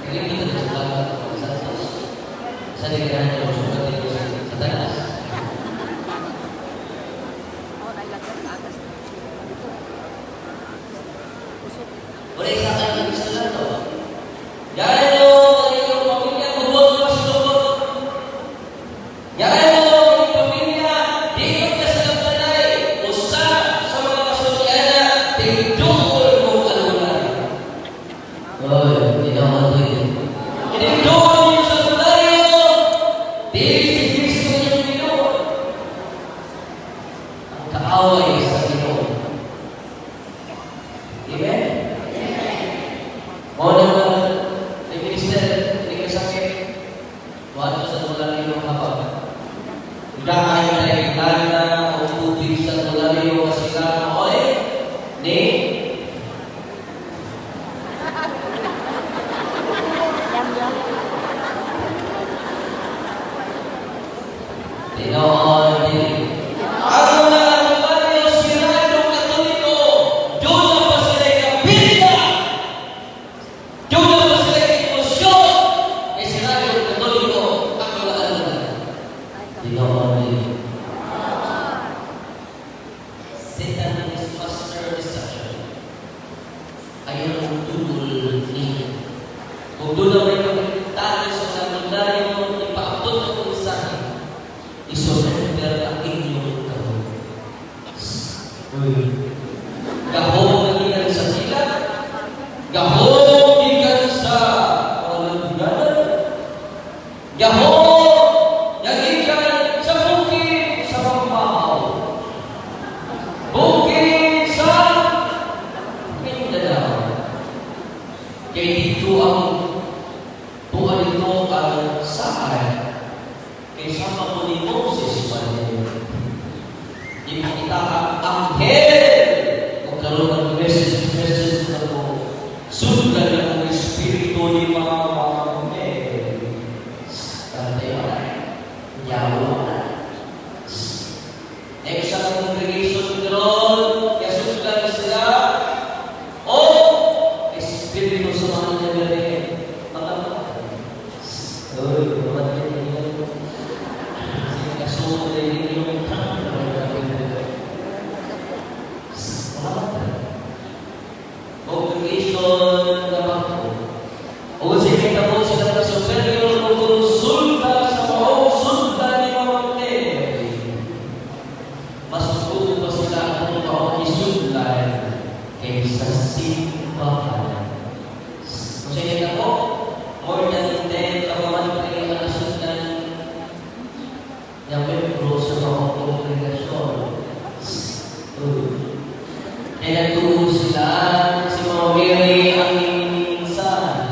Nakikita na sa bago sa Diyos. Sa ligahan niyo, sugat niyo sa tanas. Wala isa kayo ng isa lang to. Yan nyo, yung pamilya, bubot mo sa lubot. Yan nyo, yung pamilya, di ka sa nagtanay. Usa sa mga kasosyana, tingdungol mo alunan. Oy, hindi naman ito yun. Tingdungol mo sa lunayo, di si Kristo yung Pinoy. Ang kaaway sa Pinoy. Amen? Mau naman, may minister, hindi ka sakit. Tuwan mo sa tulalay yung kapag. Tidak kayo na ikala o tubig sa tulalay yung kasila. Okay? Ni? Tinoon, ni. Ang mga tulalay yung sinadong katoliko, doon na pa sila ikapila. Yung naman sila emosyon, eh sinabi yung katoliko, ang walaan na. Tinoon din. Satan is master deception. Ayaw ang dudul niya. Kung doon na may pagkakitali sa sanundayo, ipaabot na kung saan, isurrender ang inyong kahon. Gahong na ilan sa sila, gahong ikan sa palaluganan, gahong yang ikan sa bukid sa pagmamaw, bukid sa Mindanao. Kaya dito ang tuwa nito ang saan kaysa mo ni Moses Manuel. Ipakita ang anghel kung karoon ng message na mo. Sundan ang Espiritu ni mga kantayan. Yawa na. Sa congregation doon, kaya sundan sila. O, Espiritu sa mga nagaling. Mga kasunod na yung congregation naman po. O kasi kita po sila na superior kung sulta sa mga sulta ni Mamante. Mas gusto pa sila kung mga isultan kaysa simbahan. Kasi kita po, more than 10 kapamatay ang nasundan ng membro sa mga kongregasyon. Kaya nagtuo sila si Mama Mary ang minsan.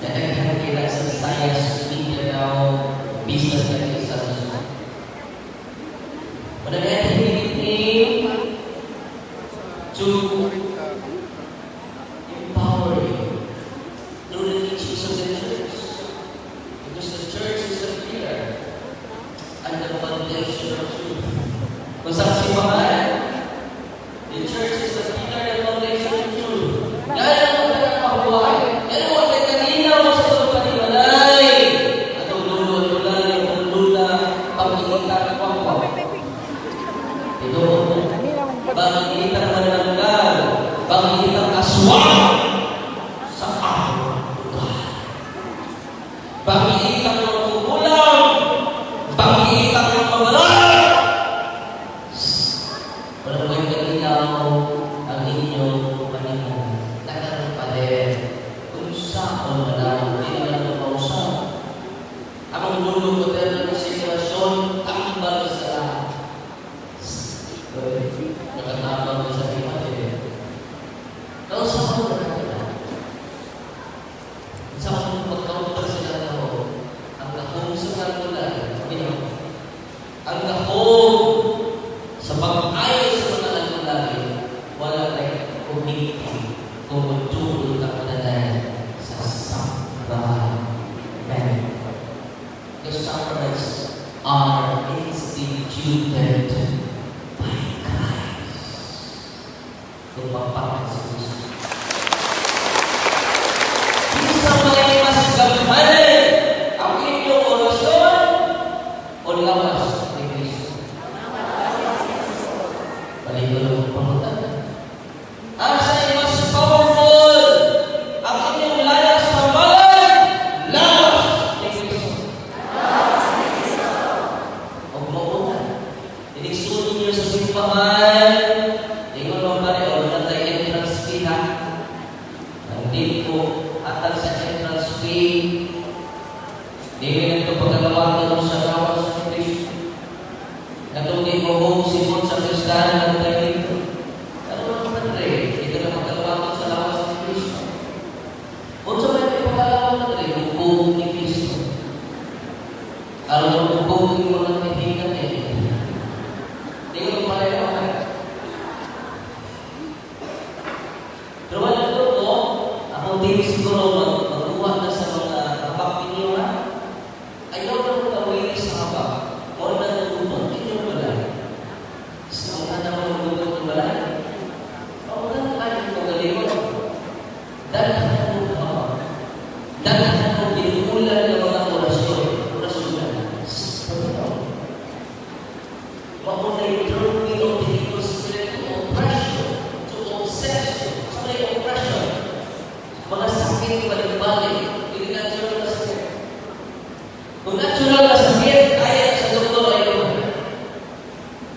Nagkakakila sa science media daw business na isa sa Managayat to empower you through the teachings of the church. Because the church is the pillar and the foundation of truth. Kung saan simbahan, the church is the pillar and foundation of truth. Dahil ang magkakabuhay, dahil ang magkakalinaw sa pagpanimalay, at ang lulululay, ang lula, pag-iita ng pangpang. Ito, pag-iita ng manananggal, pag-iita ng aswang sa araw. Pag-iita ng kukulang, pag-iita ng pamalan. Walang may kalinaw ang inyong paningin. Nagkaroon pa din. Kung saan malang, hindi naman na mausap. Ang lulong ko din ng sitwasyon, tambal sa lahat. Nakatambal sa iba din. Kausap mo na. Hindi po atag sa entrance fee. Hindi ito pagkagawa ko sa lawas ng Kristo. Natuloy mo kung simon sa Kristahan at tayo dito. Ano naman Padre? Ito na pagkagawa ko sa lawas ng Kristo. Kung sa may pagkagawa ko Padre, hukum ni Kristo. Alam mo hukum ni mga kaibigan eh. Hindi ko pareho ka. Pero wala ito, akong hindi siguro magkuha na sa mga kapapinira. Ayaw na mo kawili sa kapap. O na nagubot, ito yung balay. Sa mga na mo nagubot yung balay. O na naman yung magalimot. Dahil na mo kapap. Dahil na mo binuulan ng mga orasyon. Orasyonan. Mauna yung journey of the evil spirit to oppression, to obsession. Sa may oppression. Mga sakit balik-balik. Hindi natural na sakit. Kung natural na sakit, kaya sa doktor ay naman.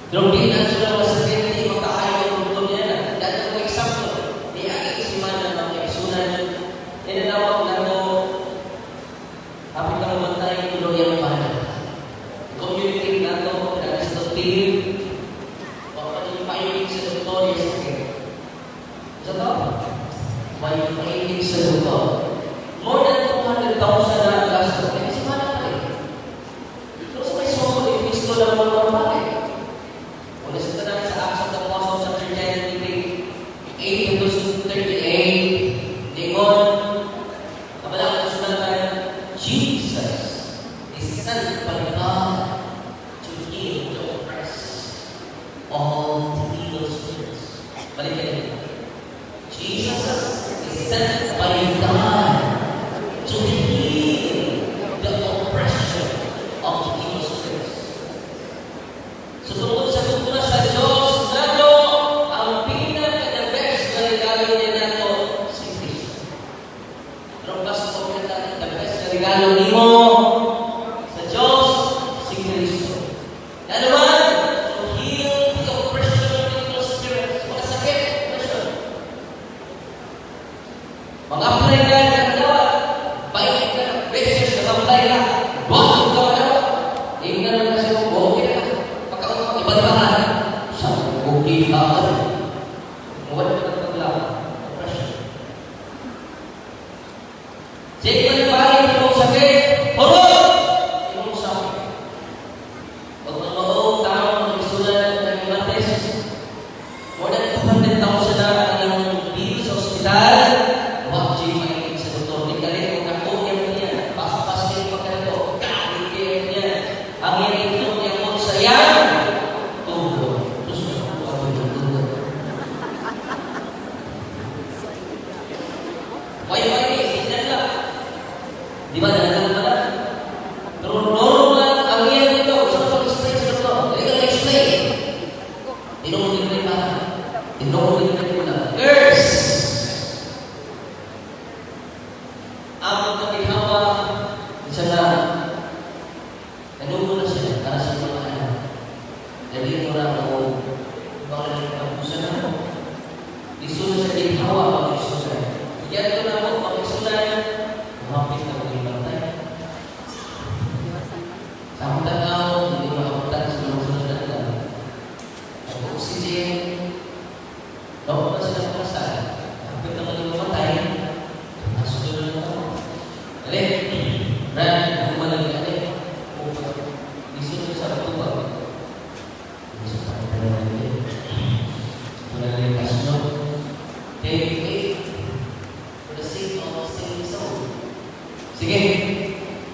Pero hindi natural na sakit, hindi makakaya yung doktor niya na. Dahil ko example, di agad isiman na mga eksunan. Inanawag na mo, kapit ka mamantay, tuloy ang pahala. Communicate na ito, nag-istotive, o ano yung pailig sa doktor, yung sakit. Sa ito, may pailig sa doktor. More than 200,000 na gasto. Kaya si Mana pa eh. Pero sa may sumod, yung Kristo lang mga bakit. Ulis ito namin sa Acts of the Apostles, chapter 10, 8 to 38. Lingon, kapalang nasunan tayo, Jesus is sent by God to heal, to oppress all the evil spirits. Balikan niyo. Jesus is sent by God to heal the oppression of the evil spirits. So tungkol sa kultura sa Diyos, nato ang pinaka-the best na regalo niya nato si Kristo. Pero mas po pinaka the best na regalo ni mo sa Diyos, si Kristo. Ano man? To heal the oppression of the evil spirits. Mga sakit, oppression. Mag-apply ka ng dawa. Baik ka ng beses na mag-apply ka. Buwan ka na. Hindi na lang kasi kung okay na. Pagkakot ka, iba-ibahan. Saan okay ka ka? Huwag ka ng paglaban. Oppression. Sige ka na bahay, itong sakit. Horot! Itong sakit. Huwag mo maong tao ng isulan ng imates. More than 200,000 na ang bill sa ospital. Huwag siya makinig sa doktor. Hindi ka rin kung nakuha niya. Pasok-pasok yung pagkato. Kakikir niya. Ang iniinom niya mo sa yan. Tugo. Terus nakuha ko yung tugo. Why, tignan lang. Di ba, nalalang ba? Pero normal, ang iyan ito. Gusto ko explain sa doktor. Hindi ka na-explain. Tinunod din pa. Tinunod din pa. Curse! Ang pagkakawa, isa na, nanuno na siya para sa mga anak. Dali mo lang ako, baka lang kapusan na ako. Isunod sa ginhawa, pag-isunan. Iyan ko na ako, pag-isunan, kumapit na mag-ibantay. Sa akong tanaw, hindi mo makapuntan sa mga sununan na. Pag-oxygen, daw pa sila kasal. Kapit na mag-ibantay, nasusunod na ako. Dali, Brad, kung malagi ka rin, isunod sa pagtubag. Isunod sa pagtubag. Ito kasno. Take it for the sake of saving soul. Sige,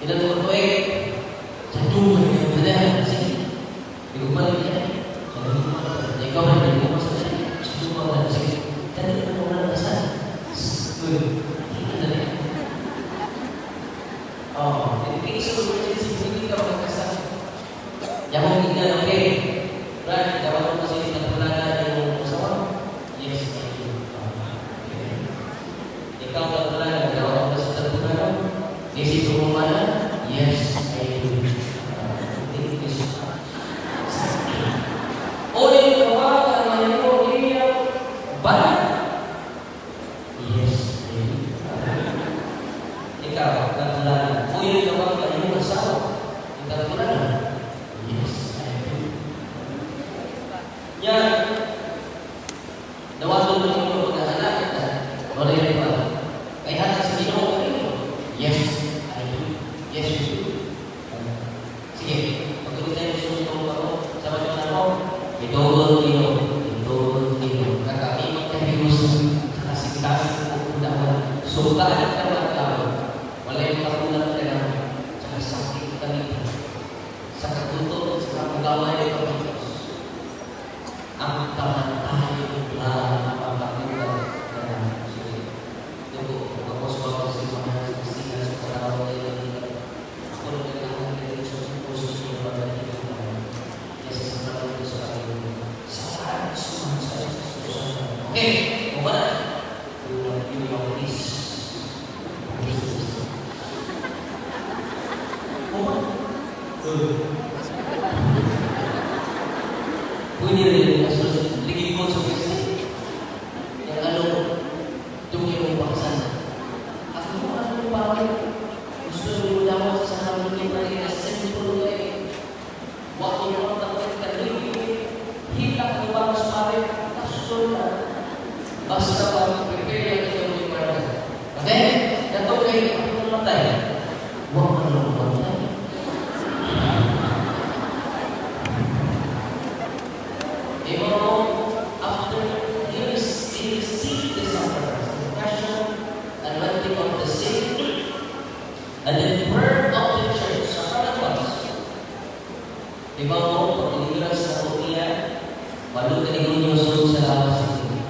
ilan mo ito eh. Sa tunay ng pala. Sige, hindi ko pa rin yan. Ikaw na, hindi ko masasya. Sige, sige. Dali na mo na nasaan. Tingnan na rin. Hindi sa emergency, hindi ka magkasal. Yan mo tingnan, okay. Brad, dapat mo kasi nagpulaga yung usawa. Yes, thank you. Ikaw nagpulaga, dapat mo kasi nagpulaga. Isip mo mana? Yes, I do. Thank you. O yung kawakan, ano yung iya? Ba? Yes, I do. ikaw, katulanan. O yung kapag ka yung asawa, yung katulanan. Yes, I do. Yan, nawato mo yung pag-ahalak na, wala yung iba. Kaya hata sa Ginoo kayo. Yes, I do. Yes, you do. Sige, pag-ulit tayo sa susunod ako, sa mga ako, itulog Ginoo. Kakami magkahius, kasing-kasing pupundahan. So, kahit ka mga tao, wala yung kapulang ka naman, tsaka sakit kami sa katuto at sa kagaway ng Panginoon. Ang kamantahan lang ang pagkakulang ka naman. Sige, dugo, magpapos-papos sa mga Kristina sa karaway ng ako na nagkakalit sa puso ng pagkakulang ka naman. Kasi sa karaway sa karaway. Sa okay, kung ba na? Yung please. Pwede rin ligid ko sa Kristi. Yang ano, tungi yung paksan. At kung ano yung bakit, gusto nyo dapat sa harap ng mga simple way. Wakto nyo ang dapat kaligid. Hilak nyo ba mas pare? Kasul na. Basta pag-prepare ito yung marami. Okay? Dato kayo, ako namatay. Huwag ka naman namatay. After you receive the sacrament, confession, anointing of the sick, and the birth of the church, sacrament. Diba mo, pag-iligas sa Korea, walo ka ni Gunyoso sa lawas ito.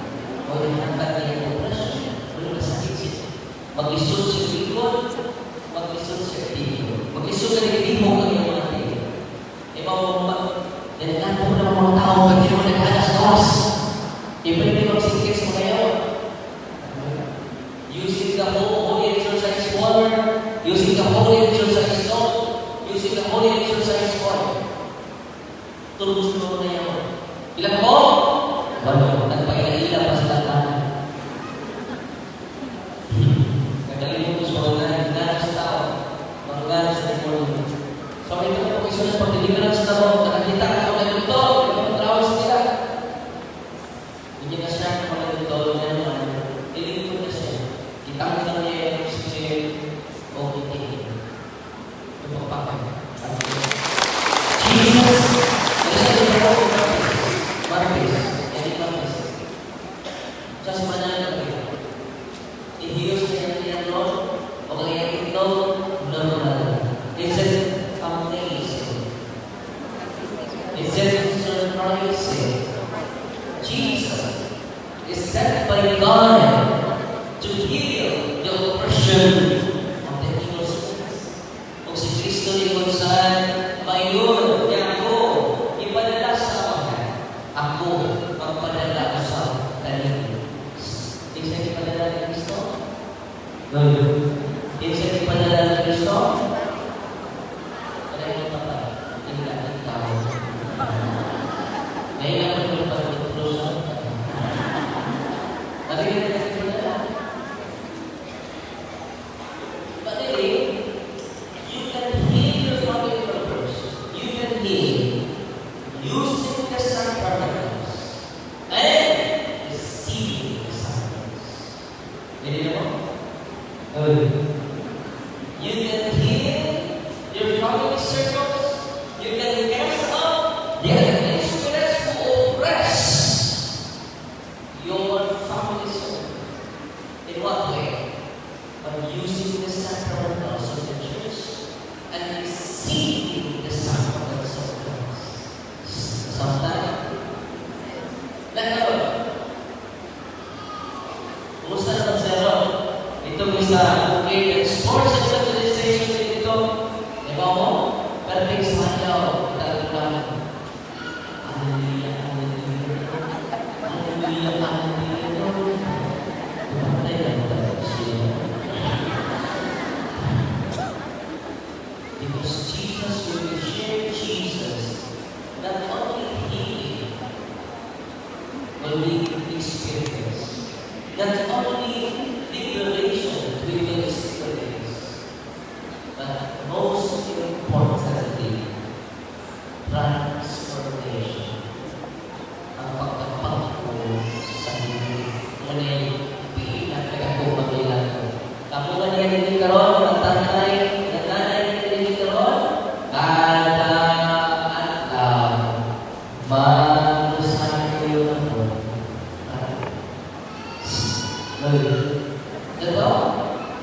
O nahangat niya ang operasyon, walo ka sakit siya. Mag-isod siya likod, mag-isod siya tigil. Mag-isod ka ni Timo kang iyong mga tigil. Diba mo, dinagan po ng mga tao, pag mo naghanas lawas. Iba yung mag-sikit sa mga yawa. Using the holy exercise water, using the holy exercise salt, using the holy exercise water. Tulus mo na yawa. Ilan po? Walo. Nagpagkailan pa sa tangan. Kagaling mo sa mga ganas sa tao. Mga ganas sa tao. So, ito po iso na pagdiligaran sa tao. Nakakita ka ako na ito. Ito ang trawas nila. Hindi na siya ang mga ito na naman. Iligod na siya. Kitang na niya yung sisir o hindi. Ito ang pakay. Jesus! Martes, jadi Martes. Sa semana lagi. Ihiyos niya niya Lord, o kaya ito, normal. It's amazing. It's surprising. Jesus is sent by God to heal the oppression of the evil spirits. Kung si Kristo likod saan, mayon, ipadala sa ako magpadala sa talim. Isa ipadala ni Kristo? Isa ipadala ni Kristo? Kaya yung patay, hindi natin tao. Ngayon naman yung pagkutulusan. Narinig na natin ipadala. But anyway, you can heal your family members. You can heal using the sacraments and receiving the sacraments. Hindi na mo? You can heal your family circles. You can cast out the enemy spirits who oppress your family circle. In what way? By using the sacramentals of the church and receiving the sacraments of Christ. Sometimes, nagkaroon. Kumusta naman siya ron? Ito isa, okay, sports and socialization ito. Diba mo? Perfect sa kanyaw. Talagang hallelujah, hallelujah. Hallelujah, hallelujah. Pumatay lang tayo siya. Because Jesus, when we share Jesus, not only healing will be experienced, not only liberation we will experience, karon, mga nanay kinikinig karon, kada adlaw mag-usahay kayo ng Lord. Ito,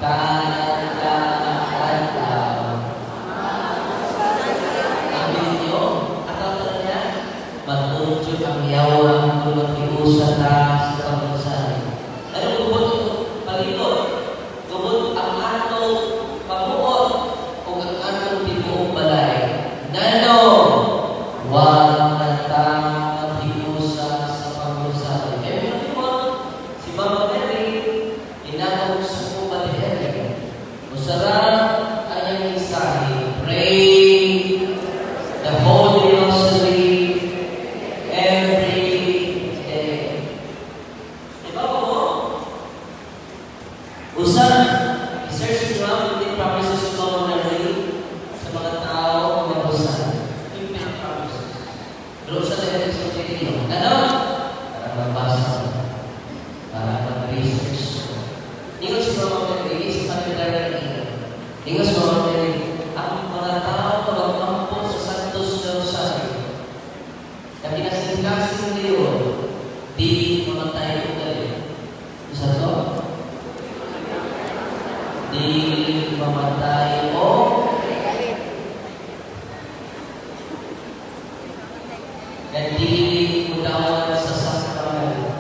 kada adlaw. Ang video, at niya, matutyo ang yawang tulad-iusan na sa pag-usahay. Ano gubot palibot? Gubot ang atong pamuot o ang atong tibuong balay. Nano, wag natang mag-iusan sa pag-usahay. Kaya palibot, si Mama Mary, inakong sa kubat ni masarap ay ang isahin. Pray the Holy Rosary every day. Diba po? Usan, i-search nyo ang yung promises of Mama Mary sa mga tao na usan. Yung promises. Pero usan na yung sa tinyo. Ano? Para mabasa. Para mag-research. Ingat si Mama Mary, sa kanila ingat si Mama Mary, ang mga tao magpampo sa Santos na Rosario na kinasing-kasing ngayon, di mamatay o galing. Isa to? Di mamatay o at di mudawan sa sakrament.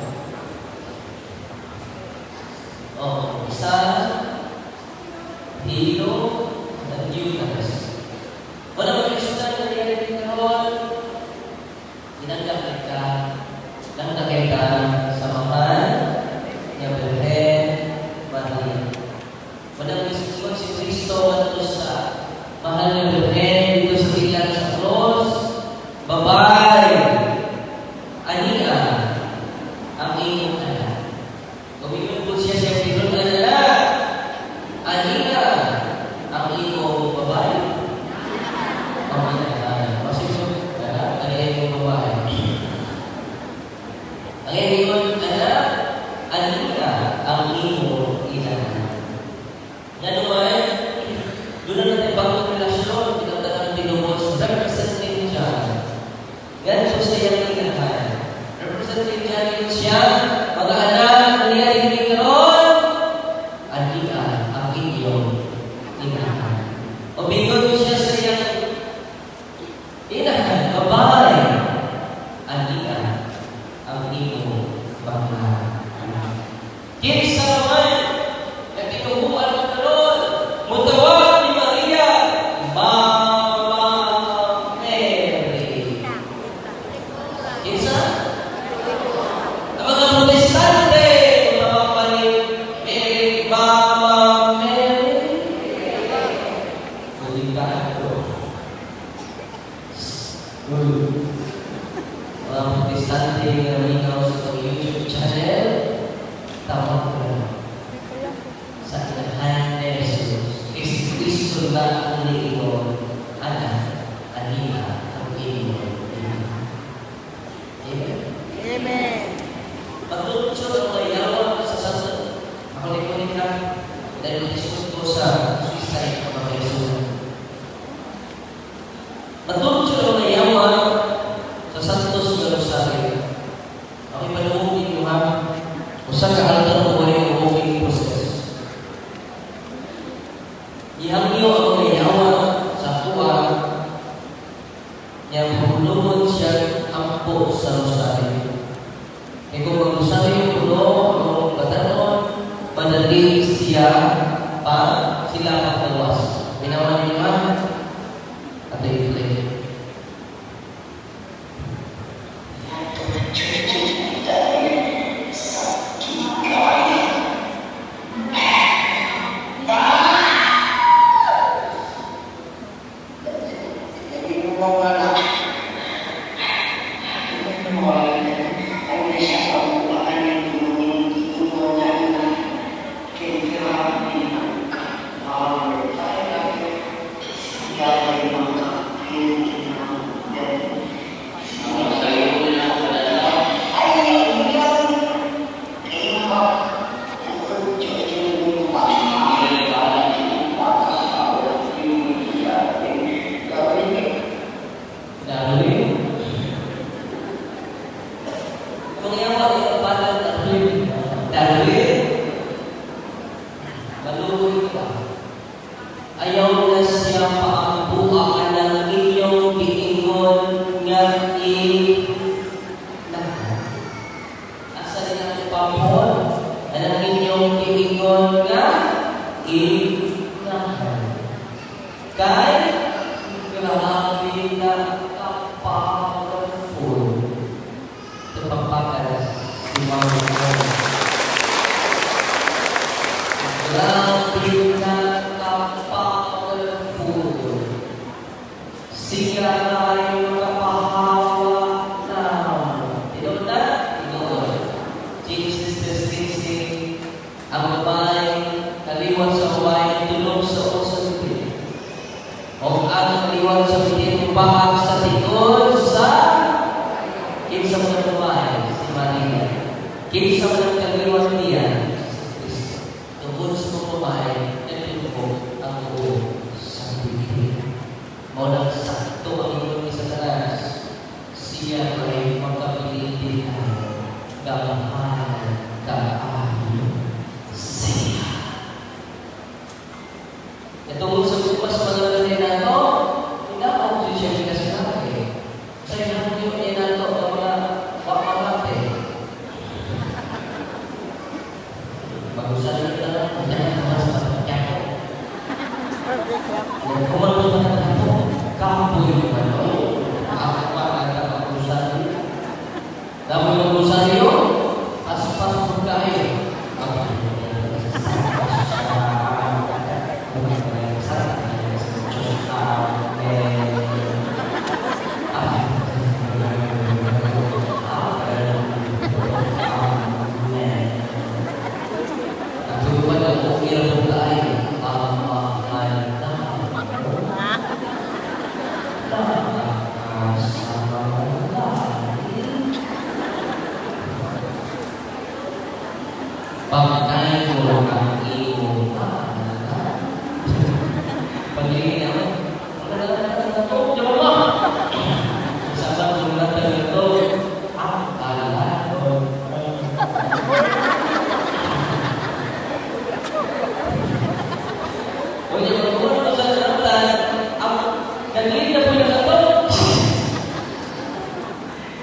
Isa, Hilo, at Yunas. Walang mag-isunan na nangyari din karoon. Ginagakit ka, lang nakita sa mahal, niya Birhen, Maria. Walang mag-isunan si Kristo at sa mahal niya Birhen dito sa bilang sa cross. Babay! Ania, ang iyong anak. Kumiyon po siya sa pinun na anak. Ania, ang iyong babae. Ang iyong babae. Ang iyong anak, Ania, ang iyong ina. Yan naman, doon na natin bagong relasyon, pinagdaan ng tinubos, representative dyan. Ganito sa iyang inahan. Representative dyan siya, mag-aanak, nangyari hindi karoon, Ania, ang iyong inahan. O bigon siya sa iyang inahan, babae, Ania, ang iyong bangla. Kinsa naman, nagtinubuan ng karoon, mutawag ni Maria, Mama Mary. Kinsa? Ang mga protestante, Mama Mary, Mama Mary. Delikado. Mga protestante na minaw sa YouTube channel, tawag ko sa inahan ni Jesus. Kristo na ang iyong anak, Ania, ang iyong ina. Amen? Amen. Pagtutso ang mayawa sa sasad. Ako likunin ka dahil mag-isip ko sa suicide ng mga Yesus. Pagtutso ang mayawa sa Santos na Rosario. Ako ipanuhugin mo ha. Kung saan ka-altar mo yung umuhugin process. Ihangyo ang mayawa sa kuwa yang pagulungan siya ampo sa Rosario. E kung mag-Rosario puno o batanon, madali siya pa sila pagtawas. Binawa niyo ba? At ito. Kaya Maluloy ka. Ayaw na siya paambuhaan ng inyong giingon nga inahan. Asa rin ang ipamon ng inyong giingon nga inahan. Kay grabe na ka-powerful. Ito pagpakalas si Mama. Grabe na ka-powerful. Siya ay makapahawa na. Tinod na? Tinod. Jesus is fixing ang babae kaliwat sa babae tulog sa usang pilit. O ang kaliwat sa pilit upahag sa tikod sa kinsa mo ng babae, si Maria. Kinsa mo ng kaliwat niya, tungkol sa mga babae, nagtulog ang buo sa pilit. Maulang sakto ang inyong isa talas, siya ay magkapilitin na gamahal kaayo siya. Itungkol sa bukas mga na ito, hindi ako siya kasi natin. Sa inyo yung inato na mga pakamate. Mag-usahan nyo na lang, hindi na naman sa pagkakako. Kumalos na naman ito, kapoy yung ano, ako pa nagkakausahan nyo. Dami yung usahan nyo, pas-pas mo kayo. Pagkain mo ang iyong pag-ibig naman. Diyan mo! Sabat mo natin ito. Akala ko. O diyan mo ito sa natin. Nagligid na po yung ito.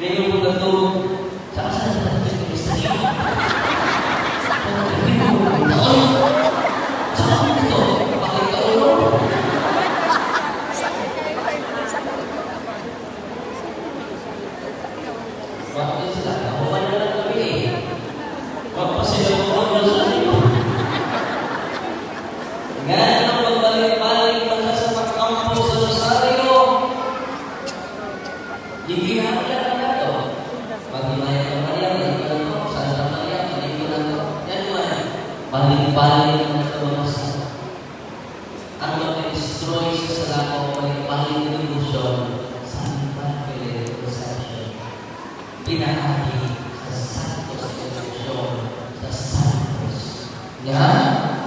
Ngayon po ito. Saan natin ito? Balik-balik ng kalumasan. Ang mag-destroy sa salako, balik-balik ng ilusyon sa hanggang perception. Pinahagi sa santos ng ilusyon, sa santos. Yan?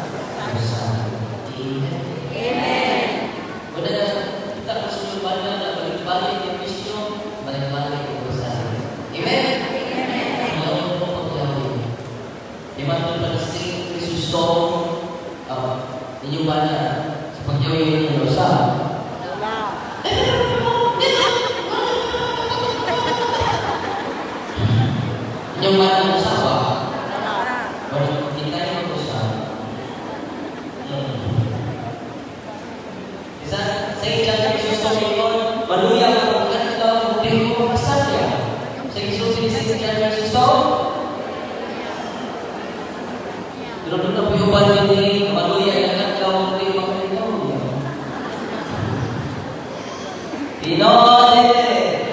Amen. Amen. Wala na, kita kasunod na balik-balik ng ilusyon, balik-balik ng ilusyon. Amen? Amen. Ang po pagkawin. Iman pa na so, inyong bala, sa pagkawin ng dosa. Inyong bala ng usawa. Baru kita yung dosa. Isa, sa ilang Kristo ngayon, maluya ang kanilang hindi ko makasaya. Sa Kristo, sinisisiyan ng Kristo, doon na po yung bala ni maluya ang kanilang hindi makasaya. Pinodete!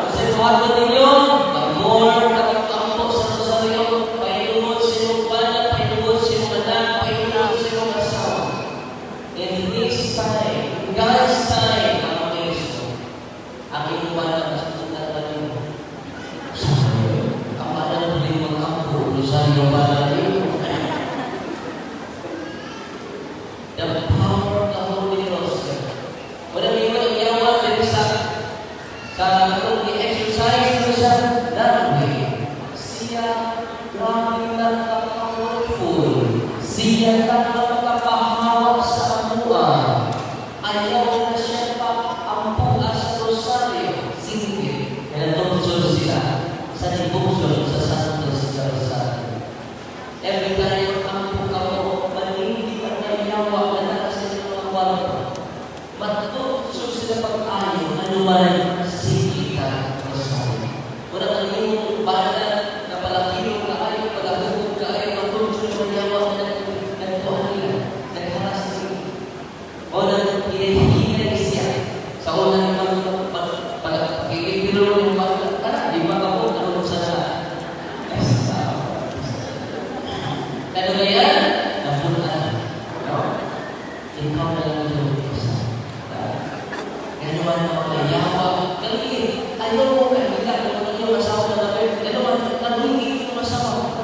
Kasi tuwato ninyo, amor, katampo sa Rosario, pahinunod sa iyong bala, pahinunod sa iyong anak, pahinunod sa iyong asawa. In this time, in God's time, ang Kristo, ang iyong bala na sa tunatan ninyo. Ang bala na rin mag-ampo, Rosario bala ninyo. The power of the Holy Ghost. Wala niyo ang yawa din sa kung i-exercise mo siya that way. Siya grabe na ka-powerful. Siya lang ang makapahawak sa amuan. Ayaw na siya pa ampuan sa rosaryo. Sige, kaya tungkol sila sa devotion sa Santos Jerusalem. Every time ampo ka mo, manindi ka na yawa na nakasin ng mga warto. Matutulog sila pag-ayaw na lumayan sige ka rosaryo. Wala kang yung bahala na palakiro ka ayaw, palakiro ka ayaw, matulog sila yawa na nagtuhan nila, nagharas nila. O nang hinihinay siya sa unang pagkikipilo ng mga di ba ka po ano sa ano na yan? Napunan. No? Ikaw na lang yung isa. Ganuan mo kayawa. Kaningin, ayaw mo kayo. Kailangan yung asawa na kayo. Ganuan, kaningin yung asawa.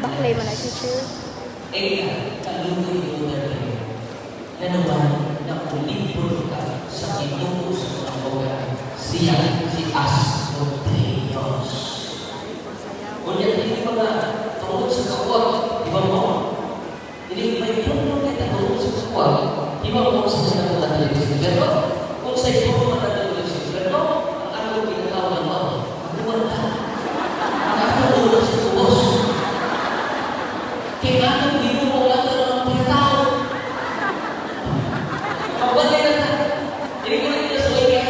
Baklay mo na teacher. Sa itungo sa mga siya si Astro Dios. Kunya hindi mga tungkol sa kapwa, di ba mo? Hindi may punong kita tungkol sa kapwa, di ba mo sa mga television? Pero kung sa ito mga television, pero ang ako pinatawag mo, ako wala. Ang ako ulo sa kubos. Kailangan hindi mo wala ka ng pinatawag. Mawala na. Hindi ko na sa kanya.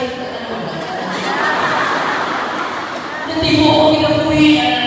Hindi mo ako pinapuhian.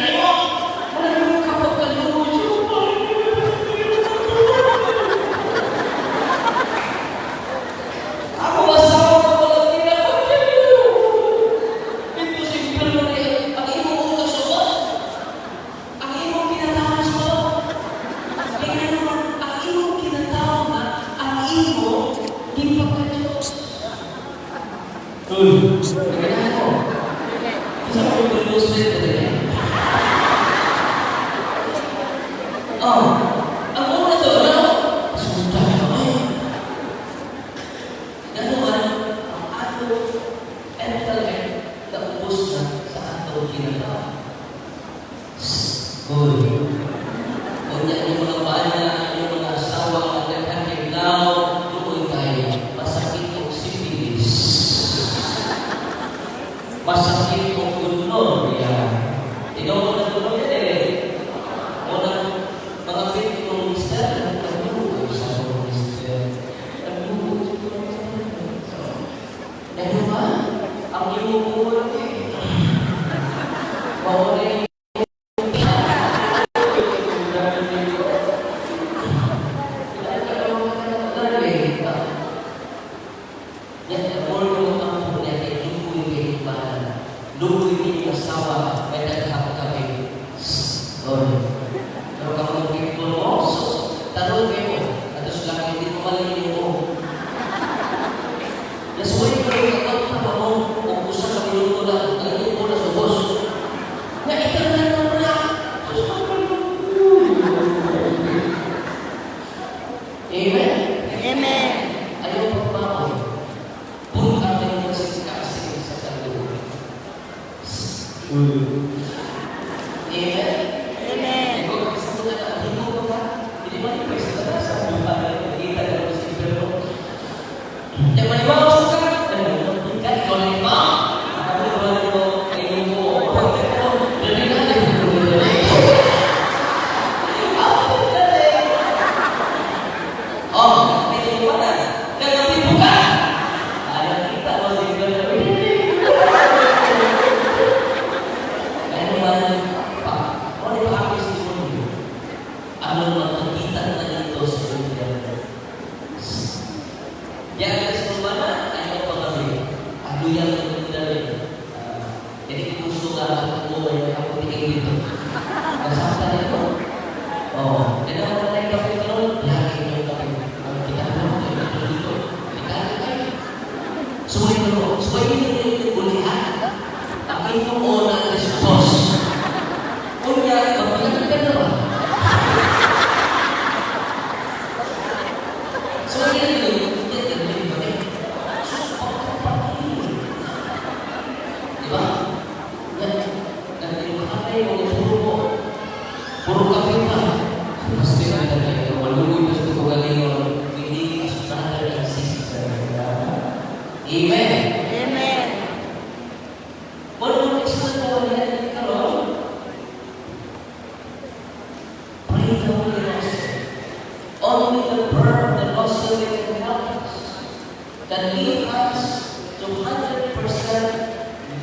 that lead us to 100%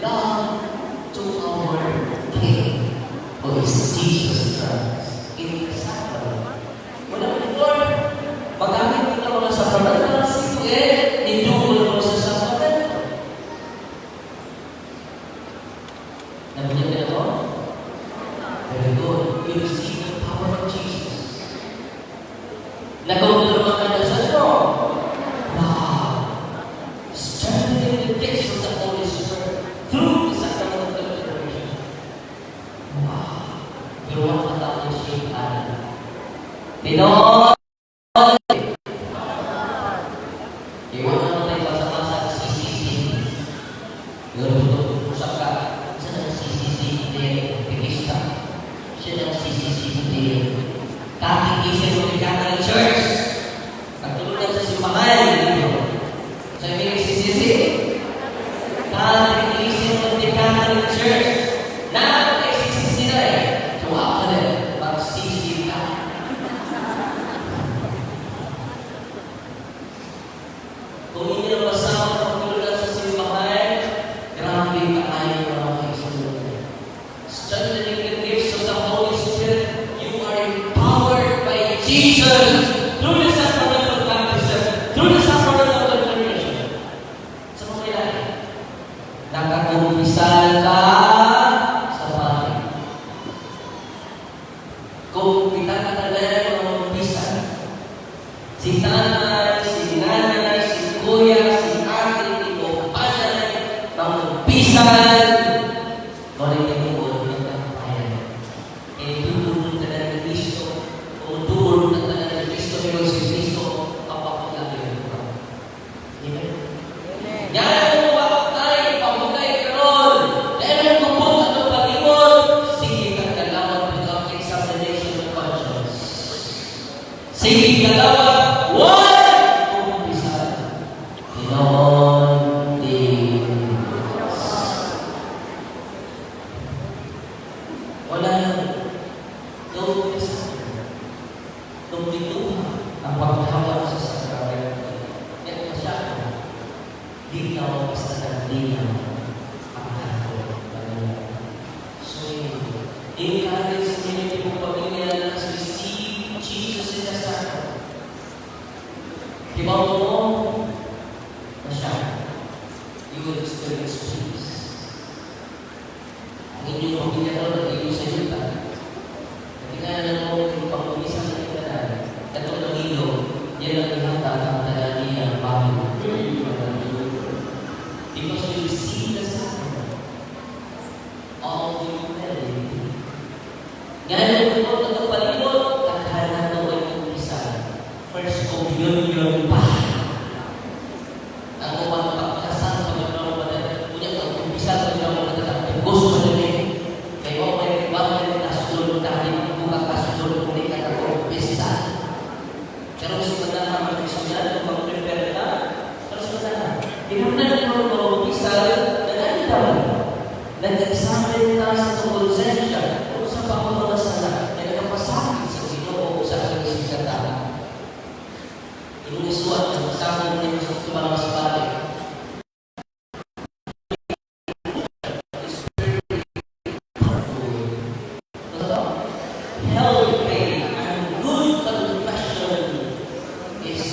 love to our King, who is Jesus Christ. In the sacrament. Wala mo Lord, magamit mo ng mga sacrament na sige, idugol mo sa sacrament. Nabunyan ka na very good. You receive the power of Jesus. Nagawin ka na sa iyo. Wow! Strengthening the gifts of the Holy Spirit through the sacrament of the regeneration. Wow! Pero ang katawin siya ay Pinoy! Iwan na tayo pasama sa CCC. Yung usap ka, saan ang CCC? Pigista. Siya ang CCC. Kakikisin mo ni Catholic Church. Pagtulungan sa simbahan. Sa mga CCC. Kakikisin mo ni Catholic Church. Na ang CCC na eh. Tuwa ka na eh. Mag-CCC ka. Kung hindi na masama pagtulungan sa simbahan, grabe ka ayaw mga kaisunod. Strengthening the gifts of the Holy Spirit, you are empowered by Jesus through the sacrament of baptism, through the sacrament of regeneration. Sa mga kailangan, nakakumpisal ka sa bahay. Kung kita ka talaga mga kumpisal, si tatay, si nanay, si kuya, si ate, si kumpanya, mga kumpisal, ngunit yung buwan ng kampayan. Eh, tutulong ka na ng Kristo, o tutulong ka na ng Kristo, pero si Kristo, kapapaglabi mo. Amen? Yan mo ba tayo, pamugay ka ron. Dahil ang kupot at ang palimod, sige kang kalawat without examination of conscience. Sige kalawat, why? Kumpisal. Pinoon Diyos. Wala lang. Gawin ka sa akin. Tumituha ang paghawak sa sakramento. Ito siya. Di ka o basta nagdinaw ang halo. So, encourage ninyo yung pamilya na receive Jesus in the sacrament. Hibaw mo na siya. You will experience peace. Ang inyong pamilya ko na iyo sa yuta. Tingnan mo yung pag-uisa sa itanan. Ito ng ilo, yan ang ihatag ang tanan niya ang bago. Because you receive the sacrament, all the humility. Ngayon po, nagpalimot, kakahanan na ay umpisa. First communion pa. Ang uwang pagkasal sa mga mga punya ang umpisa sa mga mga gusto na rin. Kaya kung may mga kasunod dahil kung kasunod kung hindi ka umpisa. Pero sebenarnya manusia kung prepare ka, pero sebenarnya hindi mo na umpisa dan kita nag-examine na sa konsensya kung sa pangmamasala na nagpasakit sa Ginoo sa aking sikatala. Inunisuan ang kasama niya sa mga sabali. Helping and good confession is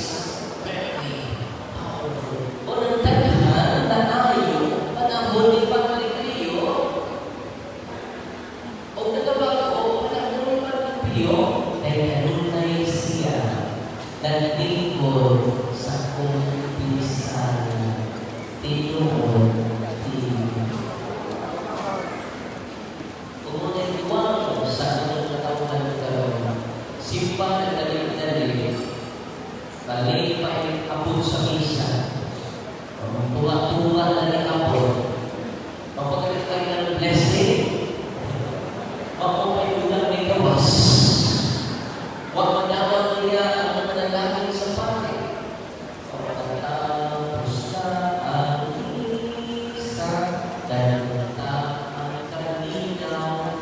very powerful. Unang taghan na tayo, panahon ni Pagkaliyo, o nagabago, panahon ni Pagkaliyo, ay kanunay siya na lingkod sa kumpisan. Tinuod, kung muna ituwang sa anong katawhan ka, simpa na dali-dali, balik pa abot sa misa, tuwa-tuwa na ni abot, mapagalit kayo ng blessing, mapapay mo lang may gawas, huwag manawag niya ang manalangin sa pati, pagkatapos na ang isa, dan ang kalinaw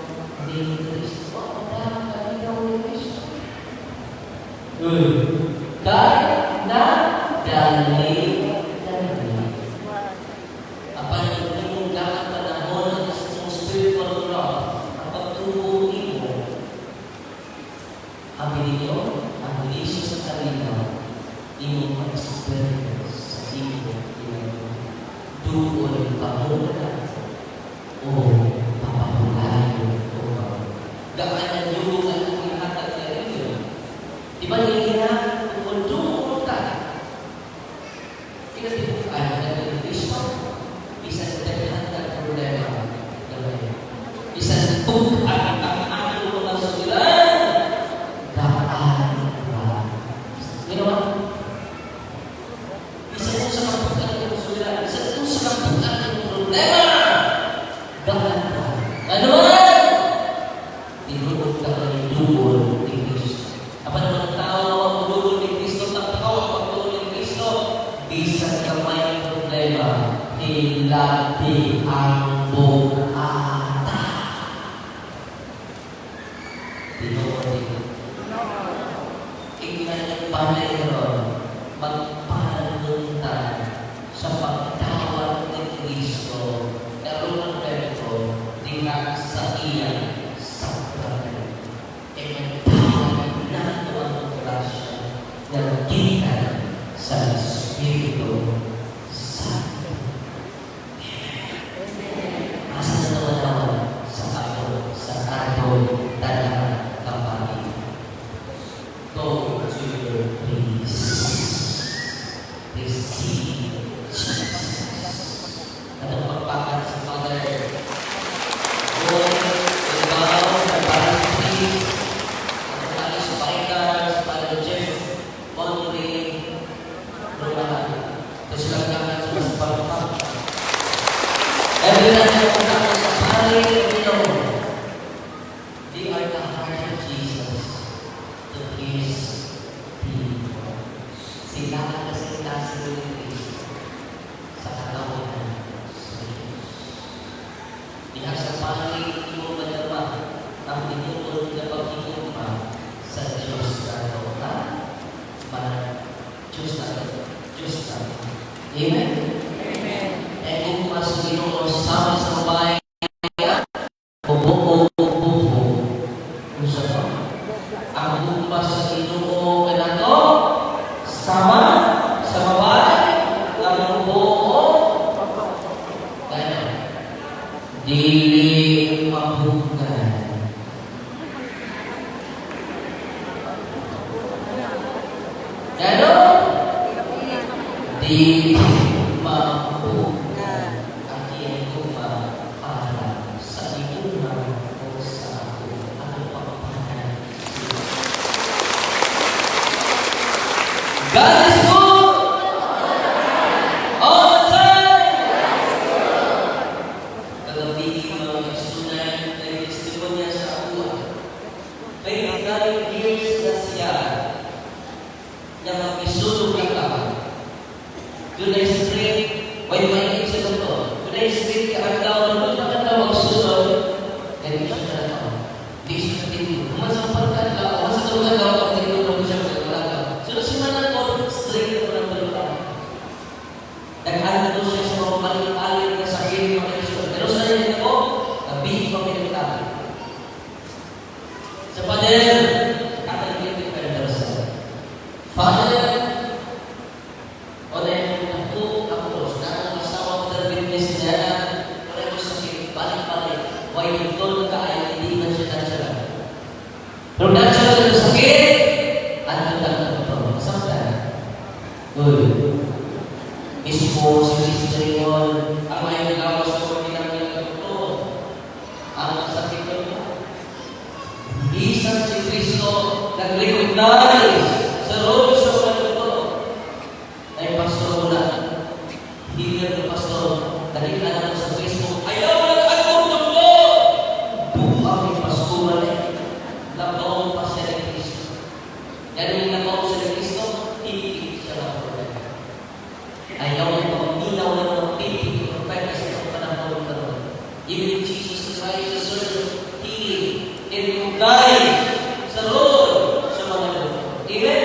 ni Kristo. Ang kalinaw ni Kristo. Kahit na dali na bisyo sa kalinaw, imong ma-experience sa imong ginagawa. Doon pamula o papahulayo o gaanan yung ang ihatag na rin. Di ba nila kung doon ka, kinatibok ano na yung bisyo, isang daghan na problema. Isang tugan ang aking mga sugilan. Daan ba? Ginawa? Isang sa kaputan ng sugilan. Isang sa kaputan ng problema. Daan ba? Ano ba? Tinulog ka na yung dugol ni Cristo. Apa naman ang tao na wag dugol ni Cristo, takaw ang pagdugol ni Cristo. Isang kamay ng problema. Hilati ang bukata. Panginoon, magpanuntan sa pagtawag ni Cristo na unang Pedro, tingnan sa iyan sa pagkakas. E magtawag na ito ang grasya na gikan sa Espiritu Santo. Asa na naman sa ato, sa ato, tanang kapatid. Go to your place. Receive Jesus. At ang pagpakat sa Father, go, ikaw, sa Paris, at ang alis sa Paikar, sa Father Jeff, Monterey, Roman, at sila kanan sa mas pagpakat. Every night ang pagpakat sa Paris, they are the heart of Jesus. Sila ang kasintasin ng Cristo sa katawanan sa Diyos. Diha sa pangit mo madama ang inuod na pag-inupa sa Diyos na ito. Diyos na ito. Diyos na ito. Amen? Amen. E kung masinong sama sa bahay bubo ang bumpa sa Ginoo kanato sama sa babae ang buo kaya dili mabukan kaya dili mabukan ang ginagawa para sa ibunan o sa ako ang pagpapanan. God is good all the time. Kagabi mga estudyante ay testimonya sa ako. May mga years na siya na mag-isulong lang ka. Doon ay street, may maingin sa doktor. Doon ay street ka ang tao, doon na ang magsulong. Kaya hindi siya na tao. Hindi siya na tinulong. Kung masang pagkala, kung masang tulungan daw, kung tinulong siya, naghahanap doon siya sa mga maling-aling na sarili ng Kristo. Pero sa rin ako, nabihig pa pinagkakali. Sa Father, aking hindi ka rin sa Father, o na yung naku, ako, na ang asawa ko na witness niya na wala ko sakit, balik-balik. Why you told ka ay hindi man siya natural. Pero natural na sakit, ano lang ito? Saktan. Uy. Mismo si Kristo ngayon, ang may nagawa sa pagkilang ng ito, ang sakit ito. Isang si Kristo nag-recognize sa role sa mga ito. Ay pastor na, hindi na pastor, dahil alam sa Kristo, ayaw na akong ito! Buang yung pastoran eh, nagawa pa siya ng Kristo. Yan yung nagawa siya ng Kristo, hindi siya na problema. Ayaw na pag-minaw na mga pipi o pwede sa panahon na ito. Even if Jesus Christ is certain healing and recognize sa role sa mga ito. Amen?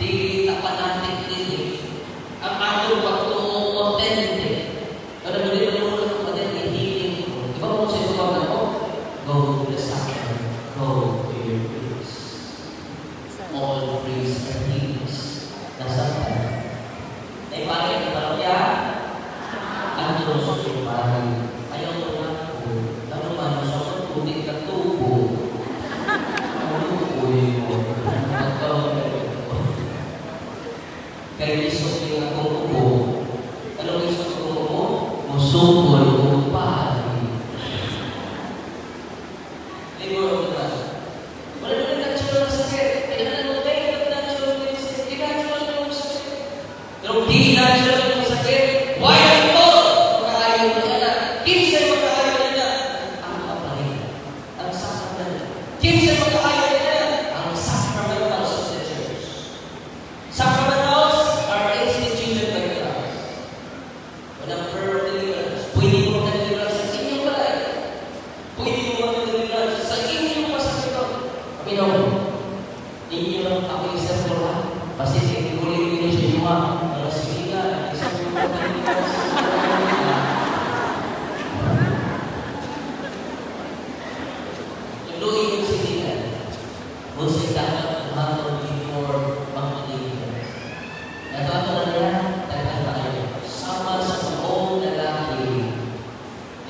Di tapan natin din ang atong pagtungo authentic. Kada mo din mo ng authentic healing. Di ba kung sa ito ako? Go to the sacrament. Go to your place. all praise and praise. Nasaan? Ay, pare, parang yan. Ang Diyos ay pare. Ayaw ko lang po. Ano man, sa tubig na tubo. Ano po yun? Magkaroon na ito. Kaya iso yung akong upo. Anong iso ko mo? Musukol o pari. Liguro ko na. Wala naman natural na sakit. Kaya na naman tayo natural na sakit. Di natural na sakit. Pero di natural na sakit. Why ang mo? Makakayaw na yan. Kinsay makakayaw na yan. Ang kapalit. Ang sacrament. Kinsay makakayaw na yan. Ang sacramentals of the church. Sacramentals are instituted by Christ. Walang prayer of deliverance. Pwede mo mag-deliverance sa inyong balay. Pwede mo mag-deliverance sa inyong pasakitong. Panginoon, inyo lang ako isang pula. Kasi hindi ko siya yung mga siliga. Isang pula mag-deliverance. Tuloy yung siliga. Kung sa'y dapat umatong before mag-deliverance. Ito ang talaga, tagal tayo. Sama sa buong lalaki.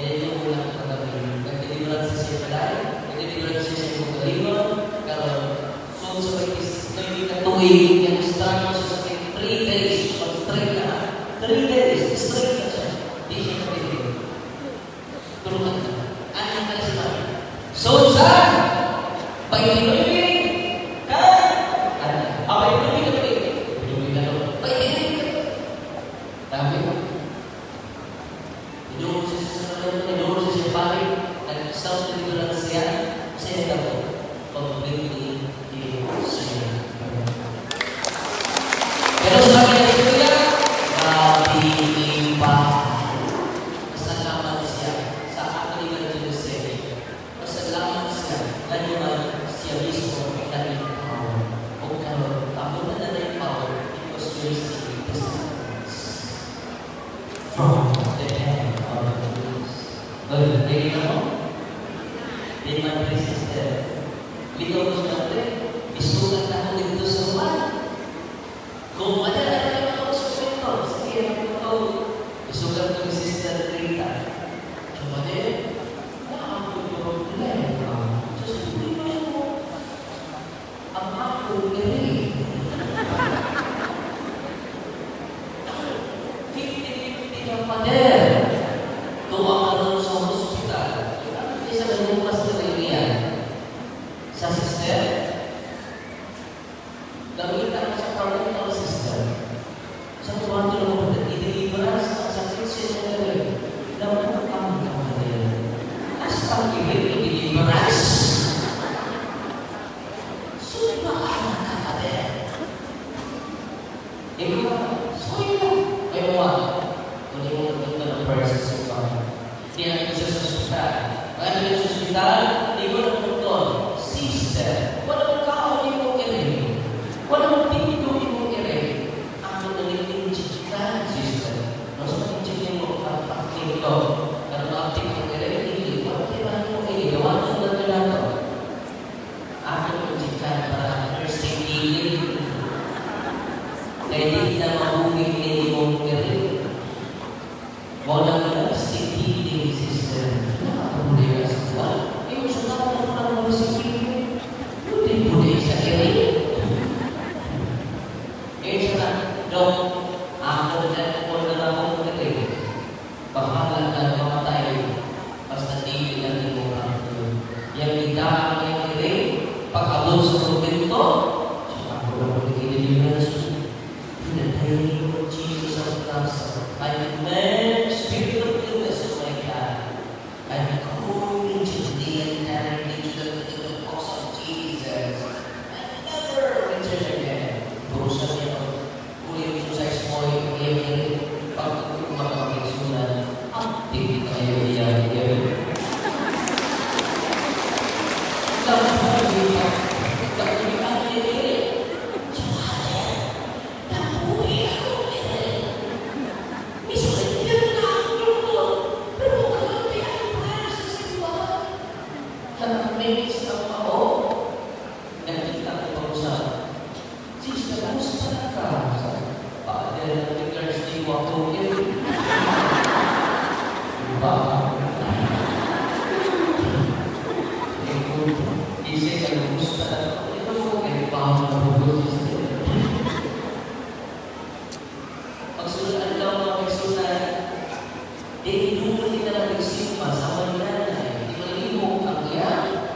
Yan yung ulang pagkabili. Nag-deliverance siya palay, nag-deliverance siya sa pagkaliwan, pero so sa pagkabili na tuwing, yung start mo sa sakit, 3 days, mag-straight na. 3 days, straight na siya. Di siya nakabili. Tulungan ka. Ano yung kaya sinabi? So, saan? Pag-ibig. Pero sabi niya dito yan, mabinipa. Masalamat siya sa aking evangelism. Masalamat siya, nanuman siya mismo ang kanyang power. O karoon, ako na na yung power, it was received from the hand of the Lord. Well, tingin mo? Di man resisted. Likaw ko natin, isulat ako dito sa uwan. Kung madala ako sa kwento, sige ako isulat ko ni Sister Rita. Diba din? Nakakapag yung problema. Susulit mo ang ako gari. 50-50 ang pader. Tuwa ka doon sa hospital. Isa ka lumas na kaibigan. Sa sister, gamitan mo sa parental system. Sa tuwan ko lang mo, i-deliverance ang sakit siya na gawin. Laman ang kapatid. As ang ibig i-deliverance. Sulit ba ang kapatid? Ibig ba? Sulit ba? Kayo mo kung di mo nagpunta ng person sa bahay. Hindi natin siya sa hospital. Kaya natin sa hospital, di ko na doon. Sister, walang kao di mo kere. Walang pinto di mo kere. Ako na naging chichikan, sister. Mas makichikin mo ang pagking ito. Pero makapit mo kere, hindi. Walang kailangan mo kere. Gawa ng gagawin ito. Ako na chichikan para nursing healing. Kaya hindi na mahugin hindi mo kere. Walang nursing healing, sister. Nakapulira sa okay. Diba? Kasi kayo gusto talaga. Ito mo kayo pa ako nabubulis. Pagsunod ang daw mga pagsunod, dinuduli na lang nagsimpa sa mananay. Di malimo ang yan.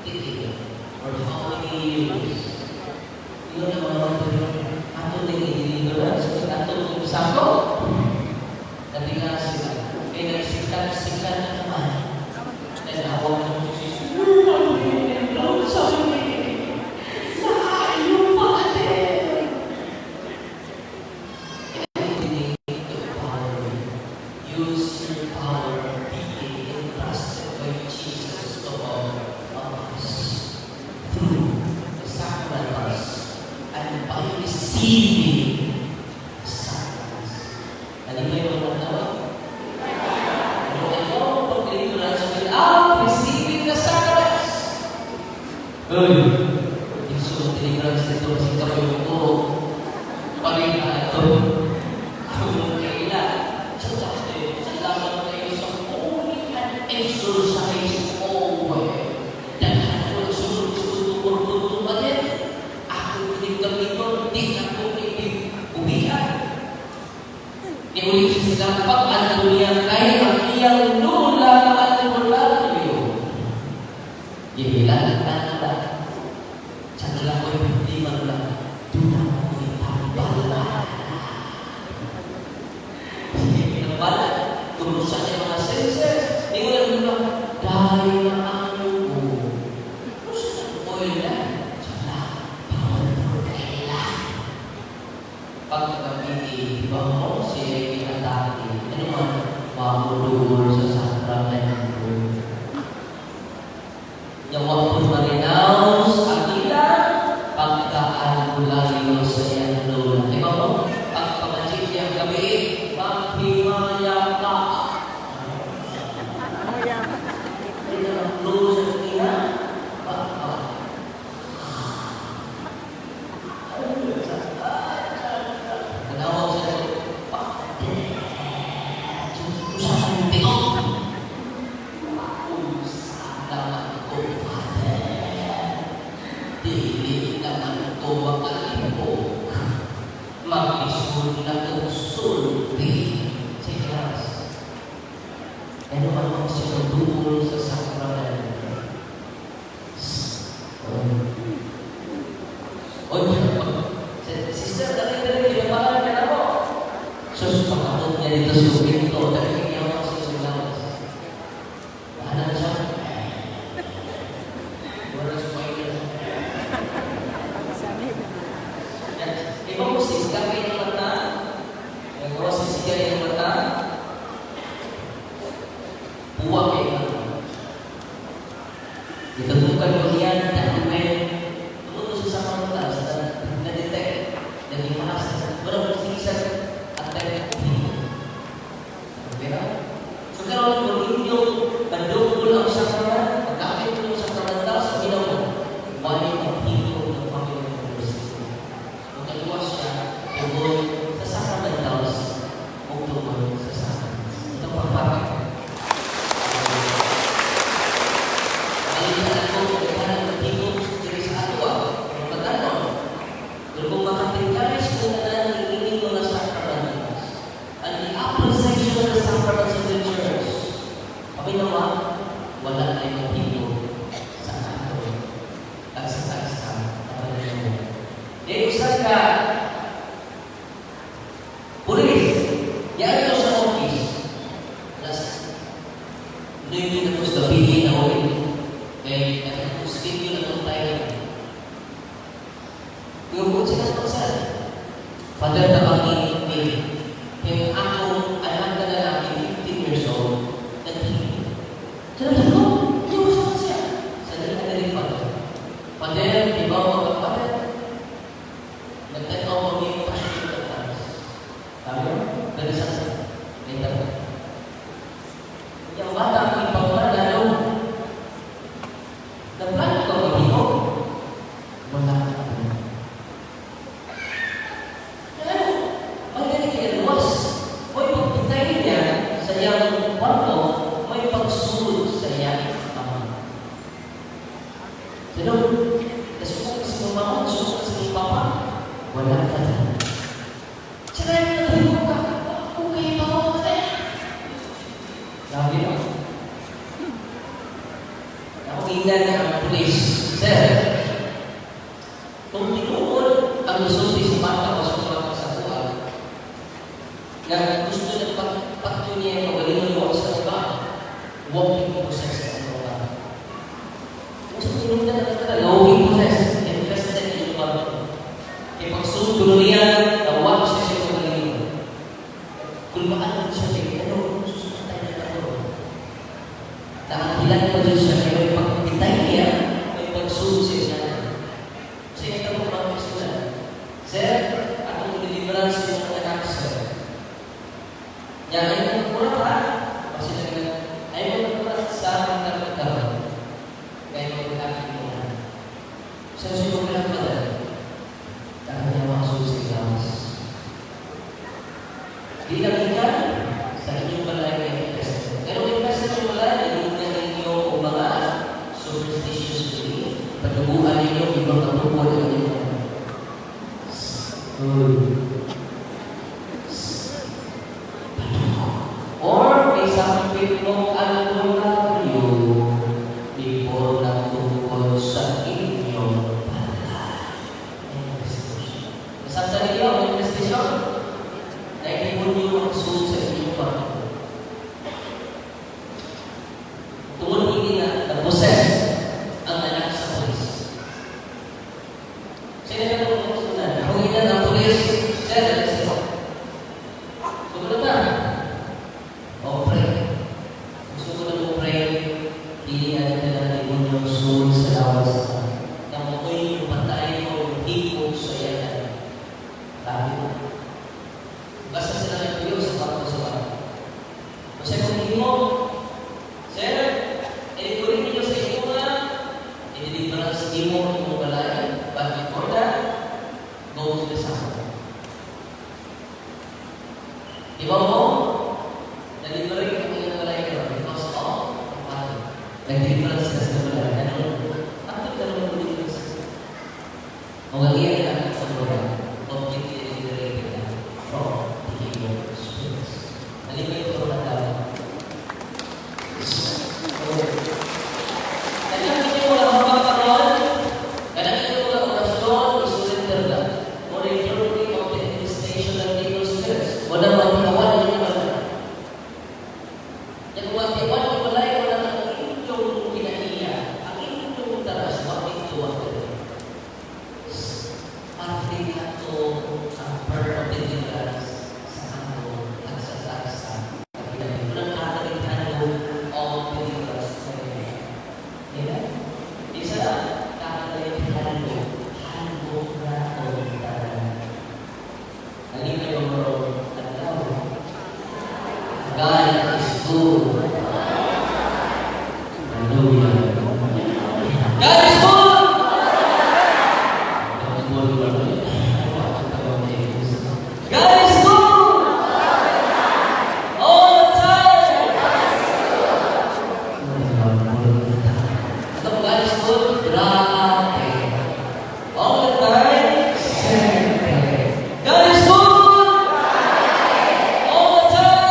Titigil. Or how many years? Yun ang mga pagsunod. Ato din i-deliverance. Ato yung sako. Dati nga sila. Kaya nagsikat-sikat na naman. And ako na use your power being entrusted by Jesus to all of us through the sacraments and by receiving the sacraments. Ano ba yung mga tawag? Ano pag-ignorance without receiving the sacraments? Yung sunod deliverance nito kasi kami yung turo. Pag-ignorance ito. Ako yung kailan. Salamat kayo sa holy and exercise always. Dahil ako sunod-sunod pa din. Ako tinignan nito, di ako umihan. Iulit sila pag-aluluyan kayo ang iyang lula na aluluyo. Ihilan ang tanda. Sa lang ko yung hindi man lang. Doon ako itambala. Bala, kurusan yung mga senses. Hindi ko lang naman, dahil na ano ko. Kurusan ko yun na. Sala, powerful kailan. Pagkakabiti, di ba mo, si Atati, ano man, mamulur sa sakramento. Nyawag po marinaos, akila, pagkaan-ulayo sa iyang lola. Di ba mo, pagpapachik niyang gabi, maghimaya ka. Hindi na mag-lose ang ina. Manawag siya sa usapan yung tingog. Usapan ko, Father. Dili naman ito makalipog. Mag-isun na kong sulti. Sikas. Ano man ako siya magdumul sa sakramento? Sister, dali-dali, pinapakan ka na mo. Sus, pakatod niya dito sa pinto. Dali, kaya ako sa sulawas. Bahala siya. Wala sa payo. Iba mo siska kayo ng mata. Nagawa si siga yung mata. Buwag kayo ng mata. Ditutukan ko yan. Dokumen. Tumuto siya sa mga class. Na-detect. Nag-imaas. Wala mo sigisag. At tayo-upin. Okay ba? So karoon mo yung pandungkol ang sakraman. Pagkakit mo yung sakramenta sa ginawa. Wali ang people ng Panginoon University. Magkaluwas siya, tungkol sa sacramentals o tungkol sa sacraments. Ito pagpapag. Alihan ko, kailangan ng people diri sa atwa. Magpatanon. Pero kung makatingkaris mo na lang hinihiling mga sacramentals and the appreciation of the sacraments of the church, pabinawa, wala na yung people sa atwa. Tagsa-tagsa na panayawin. Usag ka, pulis, yan ito sa office. Hindi na po sa pili na ulit. Kaya nag-posting yun na itong tayo. Yung sila po saan? Father na pag-iinit. Kaya ako, anak na lalaki, 15 years old, nag-iinit. Sabi ko, yung gusto ko siya. Sabi na rin Father. Father, di ba mo ka Father? Nag-take over mo yung passion ng taas. Sabi mo, nag-isang sa later. Yung bata, ang ipawala lalo. Nag-plan ko ba dito? Wala ka. Wala ka na. Sira yung naligo ka. Okay pa ako kasi. Sabi mo. Nakukinan na ang pulis. Sir, kung tinuod ang lusulti sa mata o sa mga kasakuan, na gusto na pagtunyan o galing mo sa iba, walking process ang mga. Kung sa tinunod na talaga, walking process, invested in your body. Kaya pagsunod niya, nawag siya siya kung galing. Kung baka siya siya, ano, susunod tayo na ito. Nakakilan pa dyan siya, kaya may pagkitay niya, may pagsunod siya. Kasi ito mo pang sila. Sir, atong deliverance ng anak, sir. Yan, ay mo mura pa. Kasi ay mo mura sa mga nagkakaroon. Kaya mo nagkakaroon muna. Sa susunod lang pa dahil. Dahil niya mga susigawas. Di lang ika sa inyong balay na invest. Pero invest sa inyong balay, hindi na ninyo o mga superstitious belief. Patubuhan ninyo, ibang katupod ang ninyo. Or may some people ang layo before na tungkol sa inyong balay. Nasaan ninyo ang investisyon? Na hindi mo nyo magsuot sa inyong balay. Tungkol hindi na nag-possess ang anak sa polis. Sino na ito ang sunan? Kung hindi na ng polis, sir, sumunod na. O pray. Kung sumunod mo pray, hindi na nila demonyo sumunod sa lawas na. Nang makoy yung patay mo, yung hipog sa yan. Labi mo. Basta sila nagpuyo sa pagpo sa bahay. Kasi kung hindi mo, sir, i-kurin niyo sa inyo na, i-deliverance din mo yung balay, but before that, go to the sacrament. Di ba mo? Naliberate ang ilang balay ko because of the Father. Nag-deliverance ka sa balay. Ano? Bakit ka naman deliverance? O gagawin na ang pagbawa. Objectively liberated na from the evil spirits. Naliberate ko na daw. Kailangan niyo wala mapapakaroon. Kailangan niyo wala orasyon, isurrender na. Or a purity of the administration of evil spirits. Wala mapakawan niyo wala. Yang wala wala wala ang inyong kinaiya. Ang inyong taras, wapit tuwa ko. Pati ato ang part of the deliverance sa ato at sa tasa. Walang kakalitan of the deliverance sa inyo. Diba? Isa lang, kakalitan mo. Handog na o taran. Halika yung mga alaw. God is good. Hallelujah. God is good! God is good! All the time! Kung God is good, grabe. All the time, sempre. God is good! All the time!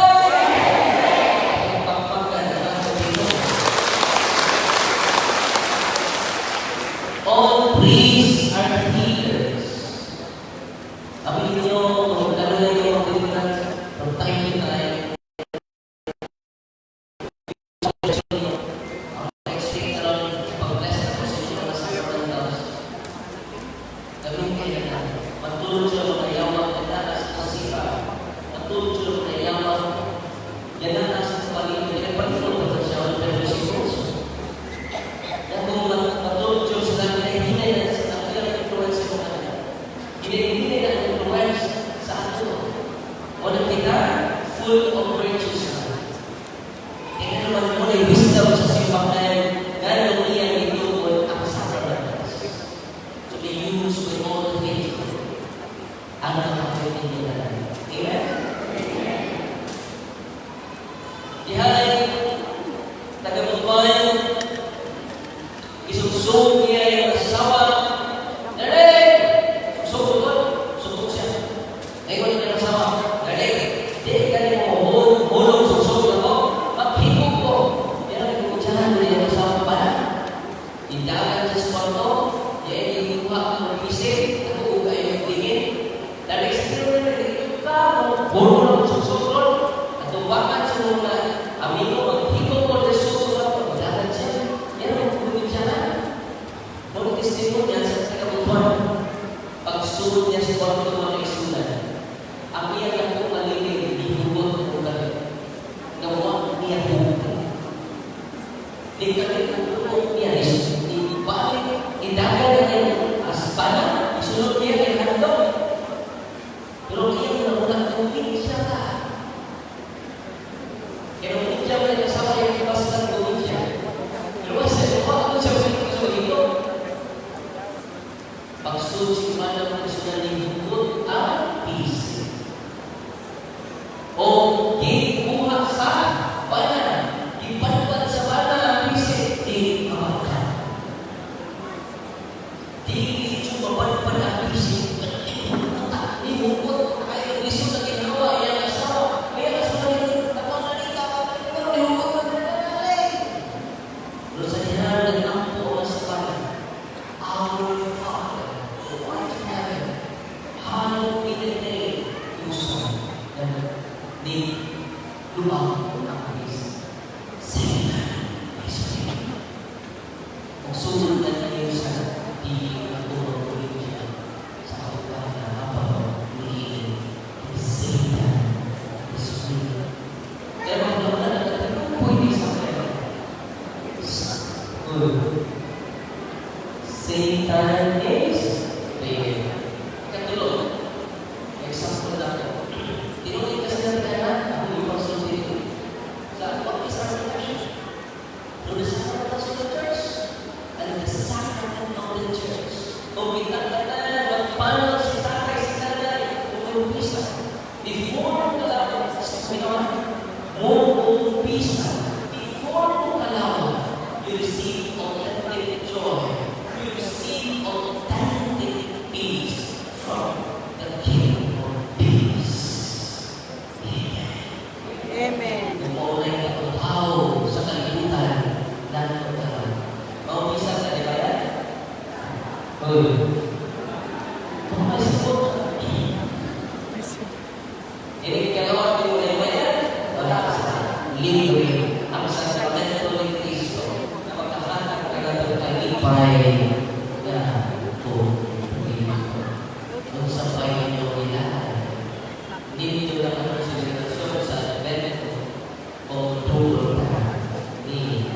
All priests are healers. Sabi niyo, kung lalo na yung mga from time to time, expect around pag-bless na posisyon na sa pagkantas. Gawin kayo na. Matulog siya mga yaman na nanas sa sira. Matulog siya mga yaman. Yan na nasa paligid. Yan pag-tulog na siya ang pag-tulog. Yan kung matulog siya sa namin ay hinay na sa namin ang influence sa mga. Hindi na influence sa ato. Wala kita, full of virtues. Kaya naman mo na yung wisdom sa simbang na yan. Gano'n niya ito mo ang sacraments. To be used with all the faith. Ang nakapagin niya na lang. Amen? Dihay, taga-mabay, isugsog niya yung asawa. Nare! Sugsog pagsulod niya sa kwarto ng mga isulan. Ang iya na po malinig, ihugot ng ulan. Nawa niya bukan. Di kami tutulog niya, ibalik, idagal niya yung asbana, isunod niya yung handog. Pero iya na ulang tubig siya ka. Kaya nung siya may kasama yung ibastan tubig siya. Pero kasi, ako siya sa ito. Pagsusi mana mo siya nihugot ang pisi. O gikuha sa bana, ipanpan sa bana ang pisi, di kabakan. Di cuma panpan ang pisi, nihugot, kaya gusto na ginawa, yan asawa, kaya asawa nito, napangalita ka, pero nihugot mo na nanay. Pero sa hinahan ng ampo sa bana, our Father, who art in heaven, hallowed be the name you son. Ni lumang ang Diyos. Satan is free. Kung susunod na niyo sa di natulog ulit niya sa kapag na hapaw ni Satan is free. Pero ang naman na natin, pwede sa kanya. Satan is free. Katulog. Example lang ito. Tinuloy kasi ng kaya, ako yung pagsunod dito. Sa pag-isang sa church. Through the sacrament of the church. And the sacrament of the church. O kitang-katan, magpanaw si tatay, si tatay, umumpisa. Before kalawan, umumpisa. Before kalawan, you receive authentic joy. You receive authentic peace from the King of Peace. Amen. Umuulay ka tuhaw sa kalibutan ng pagkaroon. Maumisa sa di ba yan? Kung may sabot, ini kalawa tinulay ba yan? Wala sa libre. Ang sasakramento ni Cristo na magkahanap ka na ng kalipay na ito. Kung sa bayan niyo nila, dito lang ang konsiderasyon sa Advento o tulog ni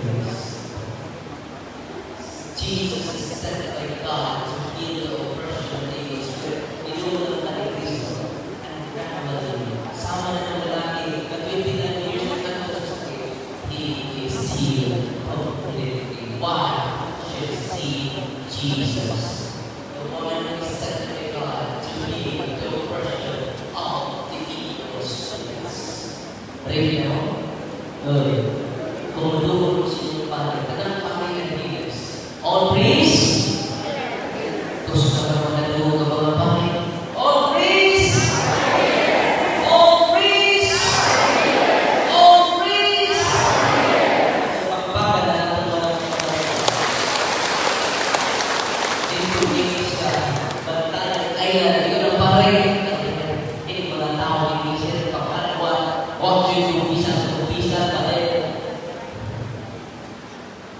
Christ. Jesus is sent by God to heal the oppression of the spirit. Inulong na ni Cristo ang family. Sama na ng lalaki na 29 years na nagkasakit. He is healed completely. Why should see Jesus? The one is sent by God to heal the oppression of the evil spirits. Pray now. Kung doon sa inyong pare, tagang pakailan leaders. All praise. Gusto ka ba magandang mga pare? All praise. All praise. All praise. Pagpapala ng mga English ka, bantayan, kailan, yun ang pare. Ini mga tao, hindi sila pagkalawa. Huwag yun yung umpisa, pare.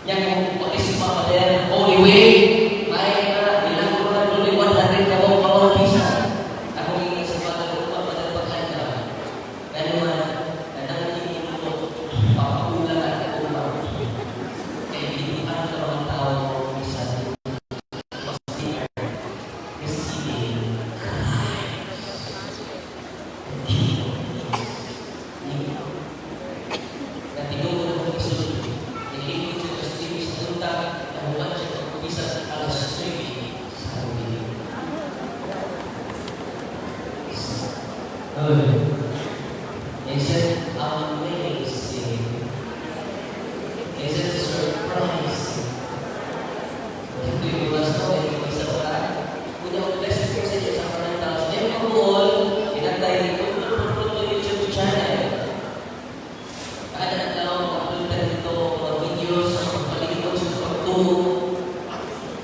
Yang mag-isip pa pare, holy way. May bilang ko na luliwan natin kabaw bisa. Ako ingin sa pagkalawa, pagkalawa ka. Kaya naman, nanangin mo, papakulan at kakulang. Kaya hindi pa ng mga tao bisa. Is it amazing? Is it surprising? Ito yung mga story, isa pa lang. Kung yung blessed ko sa iyo sa karantaw, yung mga buol, pinatay dito, upload to YouTube channel. Kada na tao, upload na dito, mga videos, paligod sa pagtulong,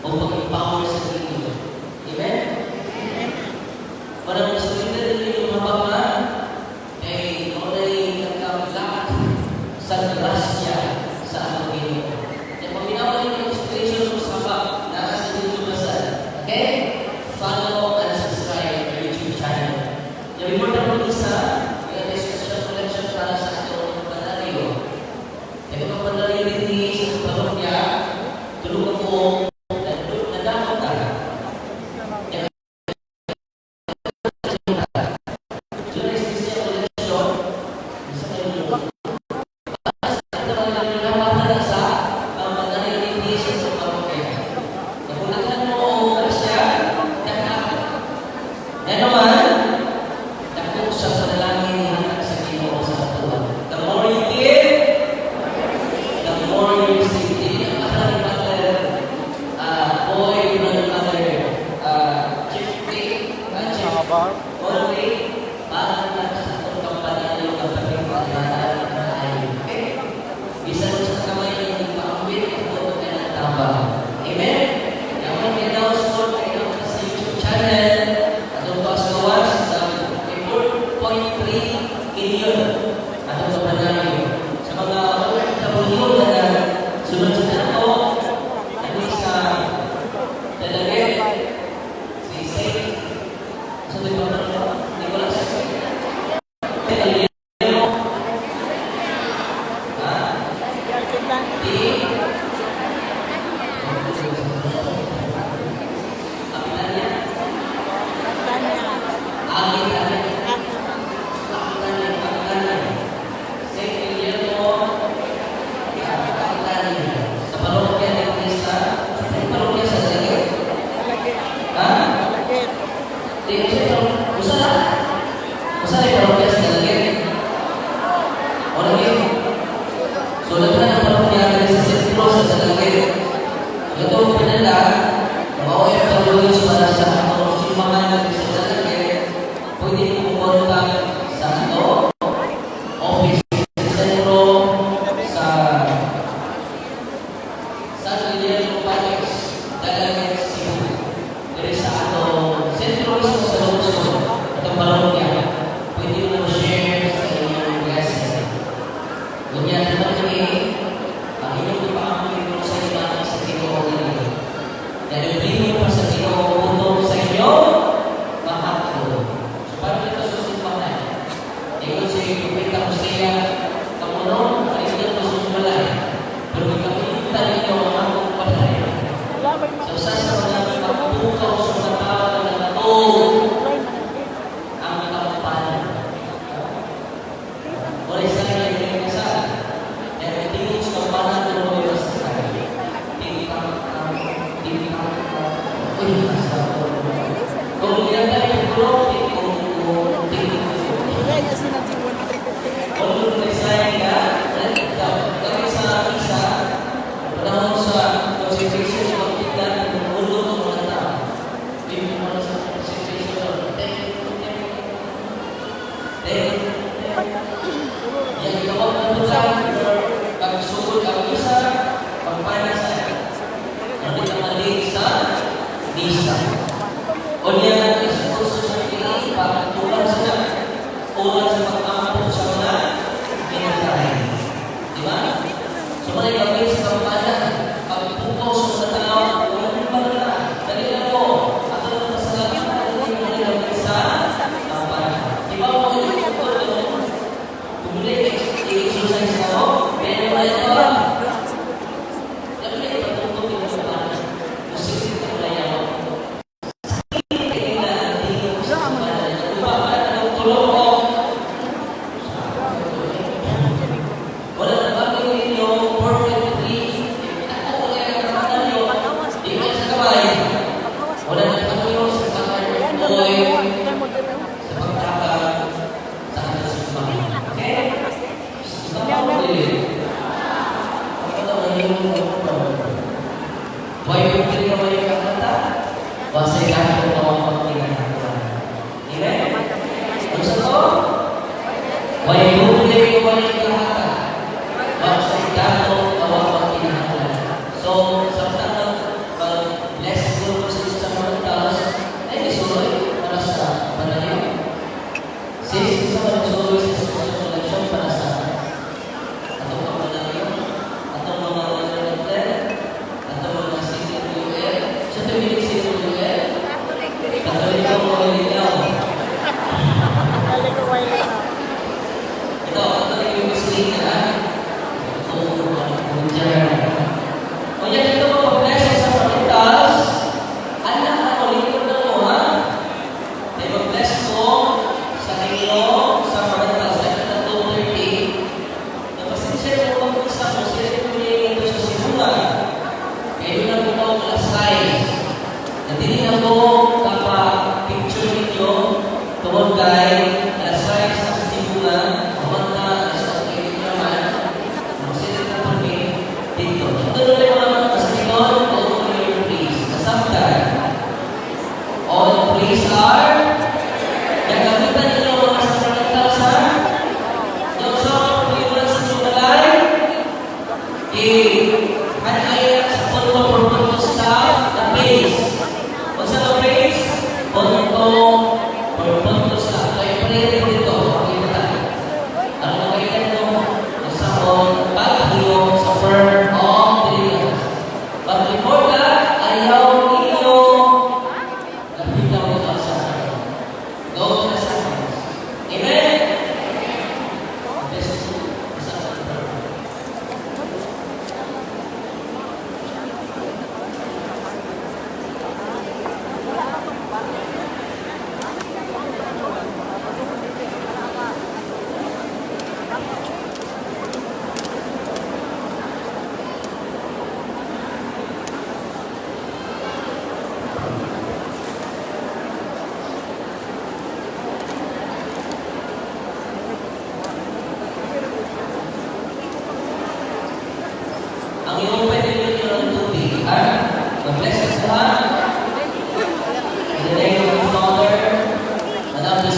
o pag-empower sa video. Amen? Parang gusto nila rin yung mga baka, ay, ako na yung nagkablakat. Always, para lang sa itong kampanya yung kapatid pag-aaral na ay bisa sa kamay ng pang-wit ito ay natama. Amen? Naman kinaos mo kayo sa YouTube channel atong pagkawas sa 4.3 million atong kapanay. Sa mga OFW na sunod sa ito, ano sa Dalagay, si Saint, sa Nicolas, ito yung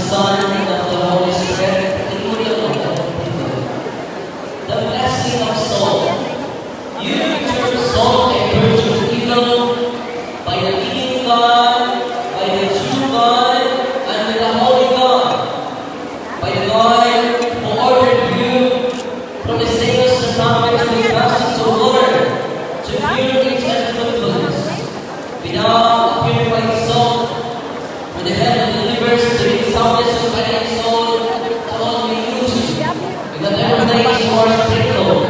Son, and of the Holy Spirit. The blessing of soul. You return soul and virtue to evil by the living God, by the true God, and by the Holy God. By the God who ordered you from the sails and prophets to be passing to water, to purity and fruitfulness. Without a purified soul, with the head of the livers, to be soundness of body and soul, to all be used, with the never place or sprinkle.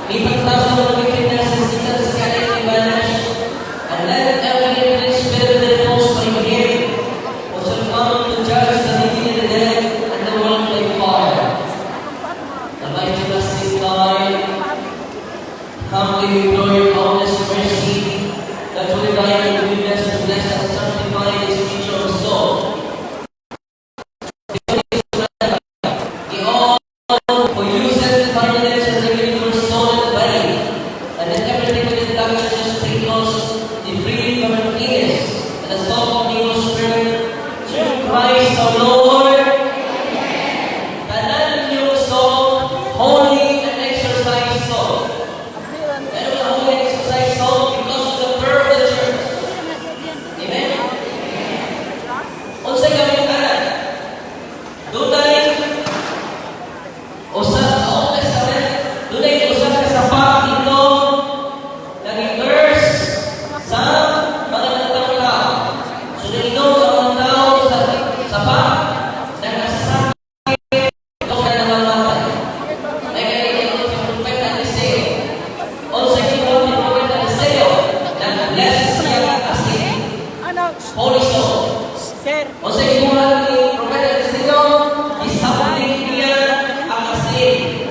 Ipagtasan ng wickedness and sickness can vanish, and let every evil spirit that repose by him, who shall come to judge the living and the dead, and the world by fire. The mighty blessed God, humbly implore your boundless mercy, that will guide in goodness to bless and sanctify this creature of soul. He all who uses the violence and the universe soul and body, and that everything within that just sprinkles the freedom from emptiness and the soul of the evil spirit, through Christ our Lord. Banal yung soul, holy and exercised soul. And the holy and exercised soul because of the birth of the church. Amen? Unsay kami kanan? Dunay usa sa Old Testament, dunay usa ka sapa dito naging verse sa mga nagtao. So dito ang mga tao sa sapa nagkasama ito ka namamatay. May kailangan si Propeta Eliseo. Unsay ginawa ni Propeta Eliseo? Nag-bless siya kasi Holy Soul. Unsay ginawa ni Propeta Eliseo? Isabling niya ang asin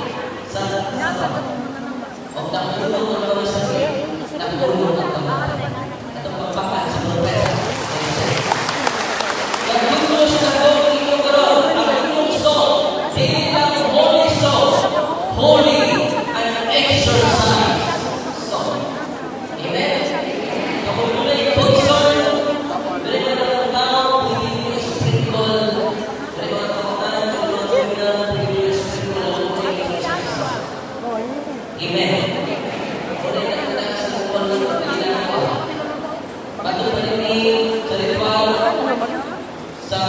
sa sapa. Huwag nakatulong ang mga sakit, nakatulong ang kamay. Ito pagpakaan sa Propeta Eliseo. Nagtulong siya na doon dito karoon. Nagtulong soul. Hindi lang holy soul. Holy and exercised soul. Amen? Kapag tunay yung holy soul, dali mo na ng tao, hindi mo sprinkle. Dali mo na kamaan, dali mo na tingnan, hindi mo sprinkle ang holy exercised soul. Amen? Kulay na kita sa kukul ng ginagawa. Patuloy pa rin ni sa ritual sa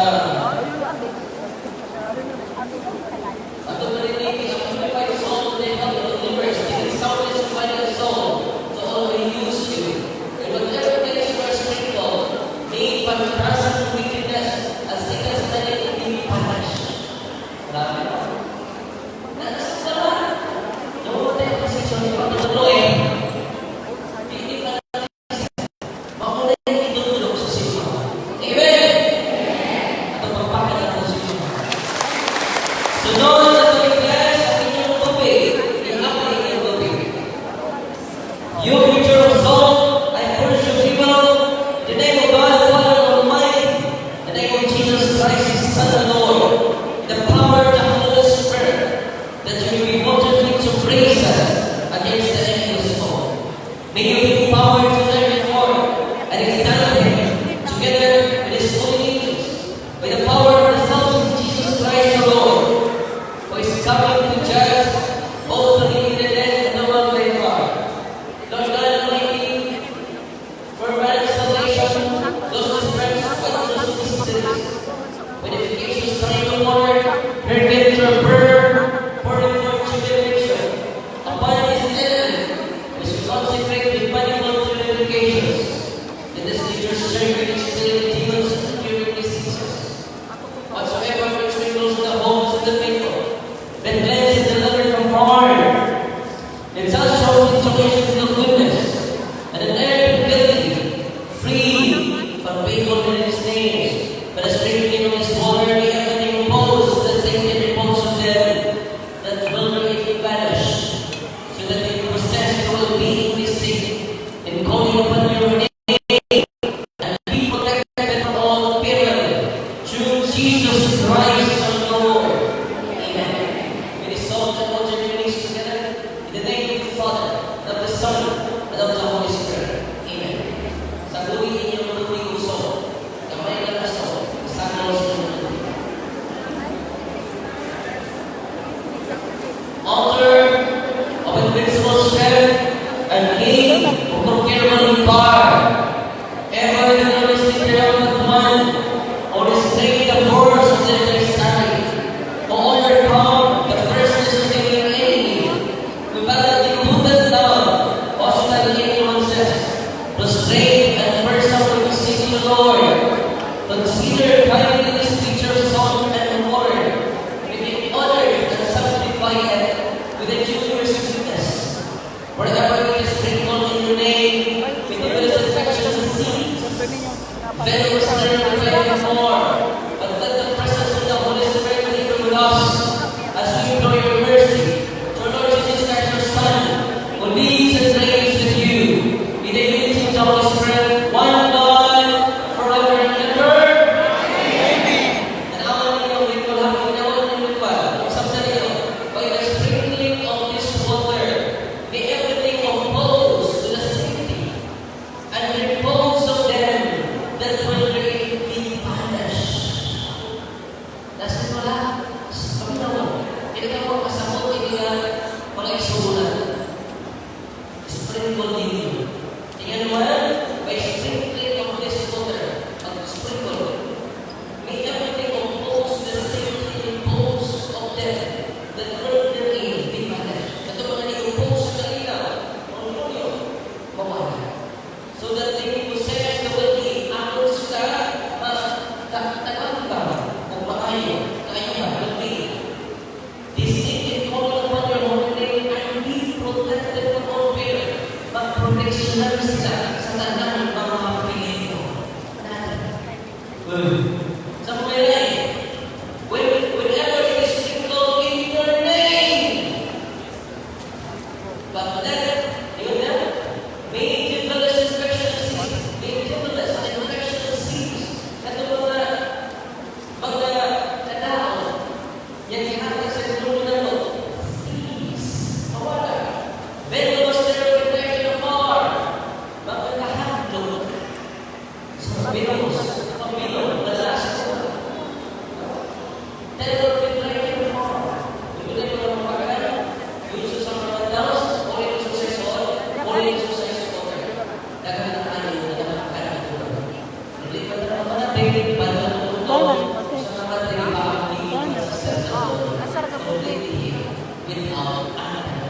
patuloy pa rin ni sa purified soul to the health of the universe, giving soundness and body and soul to all who use you. And whatever things you are sprinkled, may pagkakasan ng wickedness and sickness na hindi panash. Marami na. Nasa lahat. Noong tayo kasi siya ni patuloy, hindi pa mauna yung itutulog sa simbahan. Amen! At ang pagpapakita ng simbahan. Sunod na tumigas ang inyong tubig, i-apply inyong tubig. You creature of soul, I worship people, in the name of God, the Father Almighty, in the name of Jesus Christ, His Son and Lord, the power of the Holy Spirit, that you may be wanted to praise us against the enemy of soul. May you be empowered to learn more and examine Him together with His holy angels, by the power of the Son of Jesus Christ our Lord, who is coming to judge both the living and the dead and the world by fire. Lord God Almighty, for man's salvation, those who spread those who diseases, with education, sign of water, permit your birth, for the fortune generation, upon His enemy, which will consecrate with manifold purifications, in this nature's circuit, expiling demons and curing diseases. Whatsoever which sprinkles the homes of the faithful, then cleanses the delivered from harm, then such shows situations of goodness, and an air ability, free from painful and its names, but a sprinkling of His water may everything impose the sacred repose of them that will not vanish, so that they possess the well-being we seek in calling upon your name and be protected from all peril through Jesus Christ our Lord. Amen. We resolve to hold your knees together in the name of the Father, of the Son, and of the Holy Spirit. Amen. Sa tuwing inyong manuling uso, kamay na naso, sa Diyos ng Consider kindly this teacher of salt and water, may be honored and sanctified with a junior sweetness. Wherever it is sprinkled in your name, with the blessed affection seeds, then we stand praying more. But let the presence of the Holy Spirit be with us as we implore your mercy. Through Lord Jesus Christ, your Son, who lives and reigns with you, in the unity of the Holy Spirit, one God, forever and ever. And our Lord, we will have in our ritual, by the sprinkling of this water, may everything opposed to the safety and repose of them that will be punished. Nasa wala, Panginoon, hindi ka mo kasabot, hindi ka mga isulat. Sprinkle ninyo. Tingnan mo by sprinkling of this water, sprinkle, may everything opposed to the safety repose of them that will be punished. Ito mga ni-oppose sa kanila, mawala. So that they may possess the wealthy apples sa tagaan ba? O maayo, kaya ba? Wealthy. This thing call upon your holy name and be protected from all fear. Mag-protectionary sila sa tanang mga Pilipino. Sa mga whenever it is sprinkled in your name. But then, yun na, may gentleness and infectious disease. May gentleness and infectious disease. Ito mga tao, yan ihatag sa grupo na ito. Disease. Mawala. Venomous sterile infection of far. Mga kahadlong. Sa venomous. Ang venom, madalas. Terror infection of far. Ito na yung mga mapagana. Yung sa mga daos, o yung sa sesol, o yung sa sesol. Nagkakataan yung nagkakataan ito. Hindi pa na naman natin, para ito, sa mga tribali, sa sesol, without ano.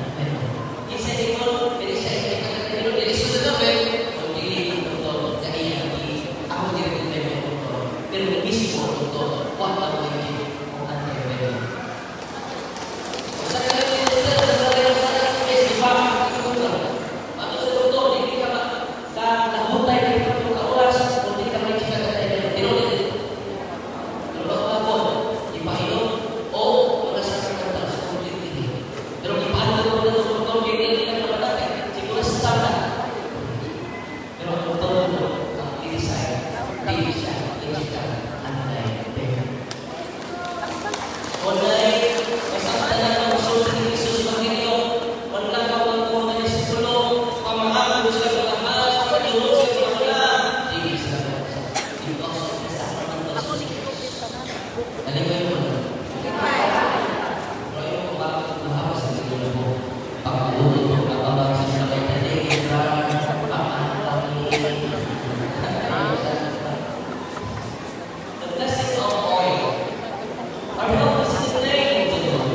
Isa ito, hindi siya pero hindi siya na dapat, hindi ito, kaya ako din ito, pero mismo ito, what ang hindi ang anti-rebel. Sa kanila ito, di ba, ano sa ito, hindi ka nahutay ka ito ka oras, hindi ka may chika ka tayo, pero ako, ipainom, o mga sa kakanta sa community. Pero ipaano ko na ito, ito, hindi lang naman natin, siguro sa tanda. Pero ang ito, ang i-decide, hindi siya, anti-rebel. Online, masakta na ng usul sa Jesus Panginoon. Wala ka ang mga disipulo, pamahal sila sa lahat, pagkakulong sila sa wala. Hindi sila sa dito ako sa kasama ng Jesus. Alimay mo na. Pero yung kung bakit buhawa sa siguro mo, pagkakulong mo, kapabang sa sabay na din, the blessing of oil. Our help is in the name of the Lord.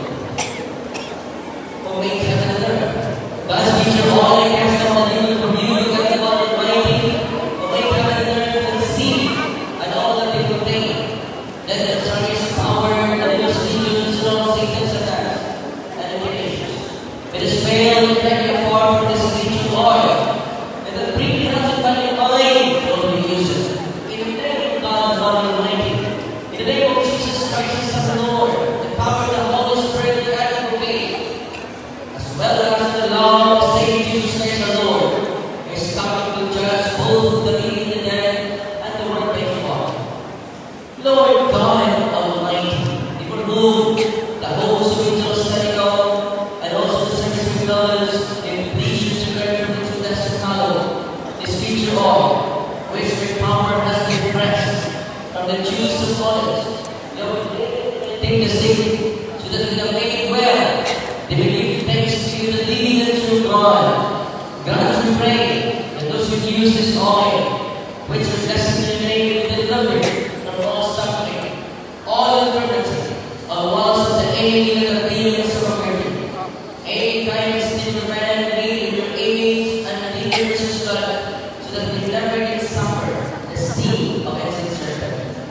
Who makes heaven and earth. God's future all I cast down the demon from you, you got the God Almighty, who made heaven and earth and the sea, and all that they contain. Then the strongest power and the most legions and all Satan's attacks and imputations. It is failed to take you far from this future oil, and the pretty husband by your mind will be used. In the name of God, the God Almighty, in the name of Jesus Christ, the Son of the Lord, the power of the Holy Spirit, the advocate, as well as the law of the same Jesus Christ, the Lord, is coming to judge both the living and the dead, and the world by God. Lord God Almighty, before whom the host of angels stand out, and also the saints of God, in please to learn from the two lessons hollow, this future all, which with power has been pressed from the Jews to scholars. Lord, take the sick, so that we can make it well. They believe thanks to you, the living and true God. God, we pray that those who use this oil, which is destined to name be delivered from all suffering, all infirmity, all walls of the enemy and the demons of our virgin. Aid, kindness, and man made in your image and the image of God, so that we never get suffer the sting of its insertion.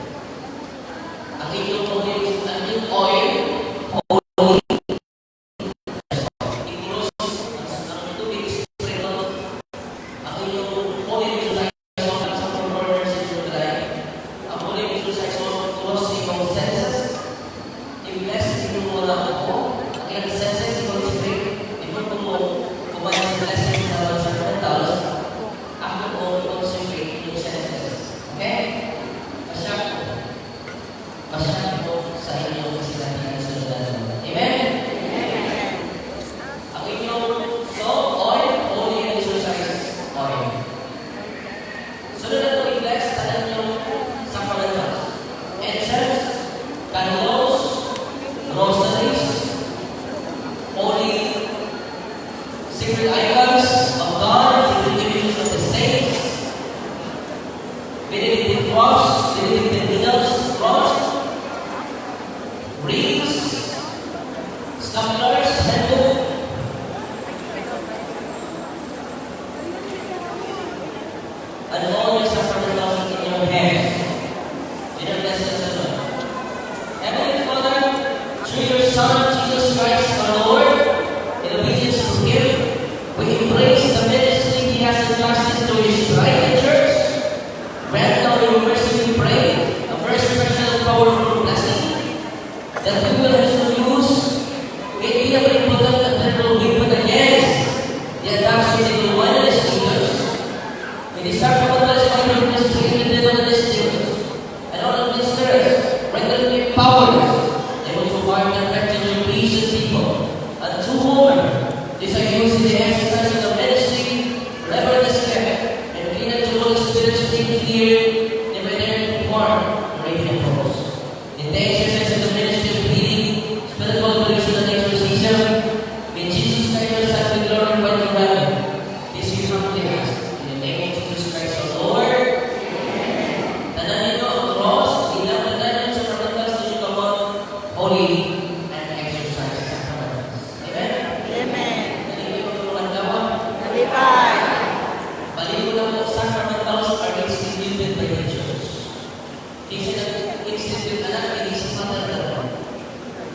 inisip yung anak, inisip pa talaga.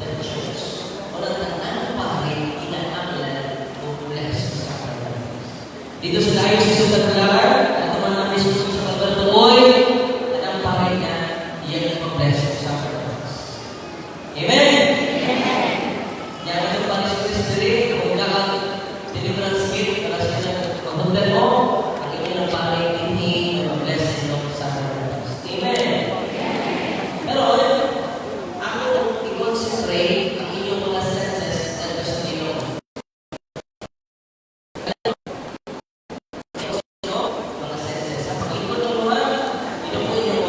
The church. Wala na anong pahari, inaanglan o blessed sa kanila. Dito sa tayo sa Sutaglar, at naman namin sa Pagkatuoy, at ang pahari niya, iyan ang blessed sa kanila. Amen? Yang itu paling sendiri, kemudian deliverance gift, kalau saya kemudian akhirnya paling ini blessing of sacrifice. Amen. Pero ako i-concentrate ang inyong mga senses at gusto niyo. Mga senses. Sa pag-ikot ng mga, ito po inyong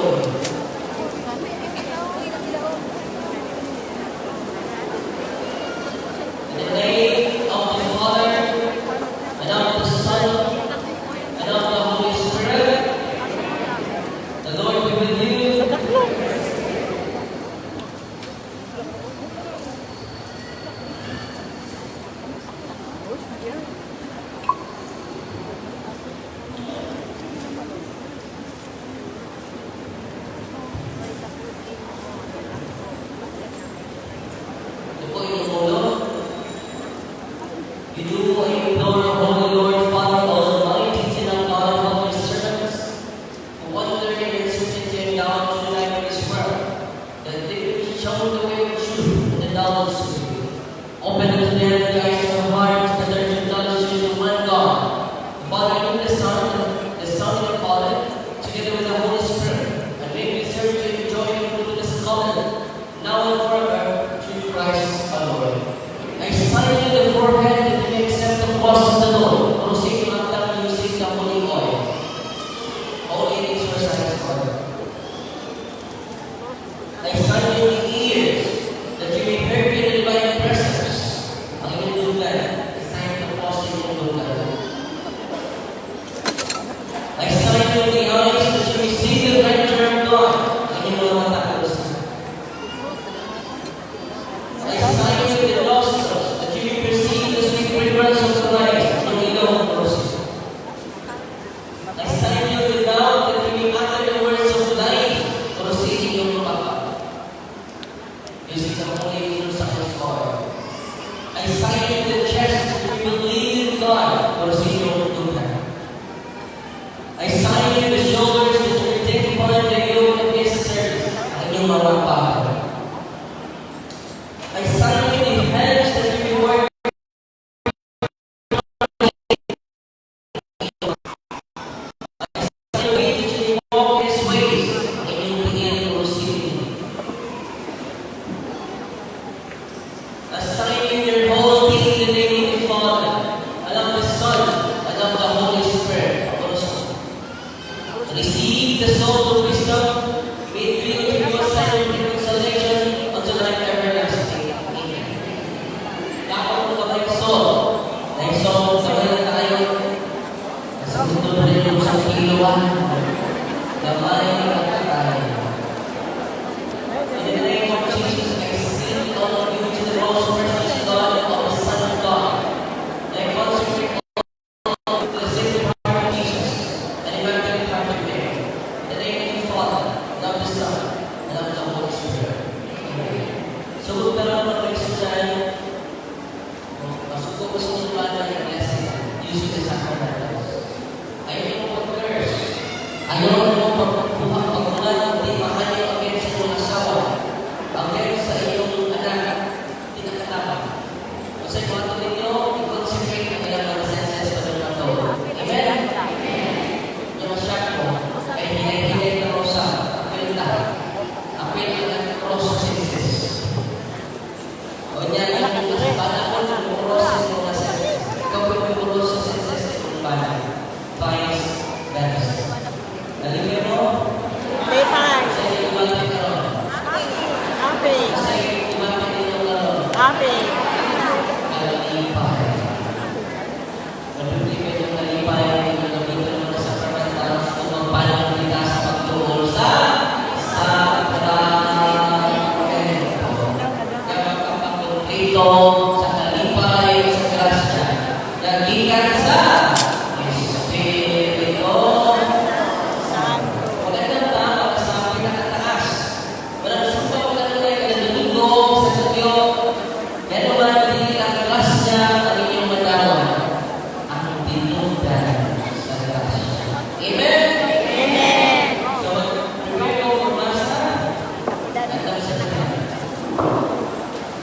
in the name of the Father, and of the Son, and of the Holy Spirit, the Lord be with you. Ito po inyong ulo. You do what you know, Holy Lord, Father Almighty, till our God of your servants, who wander in uncertainty and doubt to the life of this world, that they will show the way of truth and the knowledge of you. Open unto them the eyes of their hearts, that they should acknowledge you as one God, the Father and the Son and the Father, together with the Holy Spirit, and may we serve you in joy and goodness common, now and forever, through Christ our Lord. I sign you the forehead that you may accept the cross of the Lord, proceed after using the holy oil. Holy exercise order. I sign you the ears that you may hear in the divine presence. Ang inyong lugar, I sign the cross in your lugar. I sign you the eyes that you may see the grandeur of God. Ang inyong mga mata. I sign you the nostrils that you may perceive the sweet fragrance of Christ from the ilaw of mercy. I sign you the mouth that you may utter the words of life proceeding from your mouth. Using the holy exercise order. I sign you the chest that you believe in God proceeding from your mouth. I sign you the shoulders that you may take upon the yoke of His service and your mga pahal. I sign you the hands that you may work. I sign you that you may walk His ways and you will begin to receive. I sign you your whole being in the name of the Father, and of the Son, and of the Holy Spirit. Receive the soul of wisdom, made real to your scientific salvation unto life everlasting. Amen. Dapat mo ba yung soul? Na yung soul, sabay na tayo. Nasa mundo na rin yung isang kiluan. Gamay at tatay. In the name of Jesus, I seal all of you to the most precious God of the Son of God. I consecrate all to the sacred heart of Jesus and immaculate heart of Mary. In the name of the Father, and of the Son, and of the Holy Spirit. Amen. So, huwag na lang mag-exercise. Masuko ko sa mga bata yung blessing using the sacramentals. Ayaw mo mag-curse. Ayaw mo magpagpuha pagmula ng di mahalyo against sa iyong asawa. Against sa iyong anak. Tinakatapan. Kasi kung ito ninyo, i-concentrate ang ilang mga senses pa doon ito. Amen? Yung masyak mo, ay hinay-hinay na rosa. Apil lahat. Apil ang cross of senses. O niya, yung panahon ng cross ng mga senses. Ikaw po yung cross of senses ng mga panahon. Vice versa. Naligyan mo? Playtime. Sa iyo, lumapit ka ron. Happy. Sa iyo, lumapit ka ron. Happy.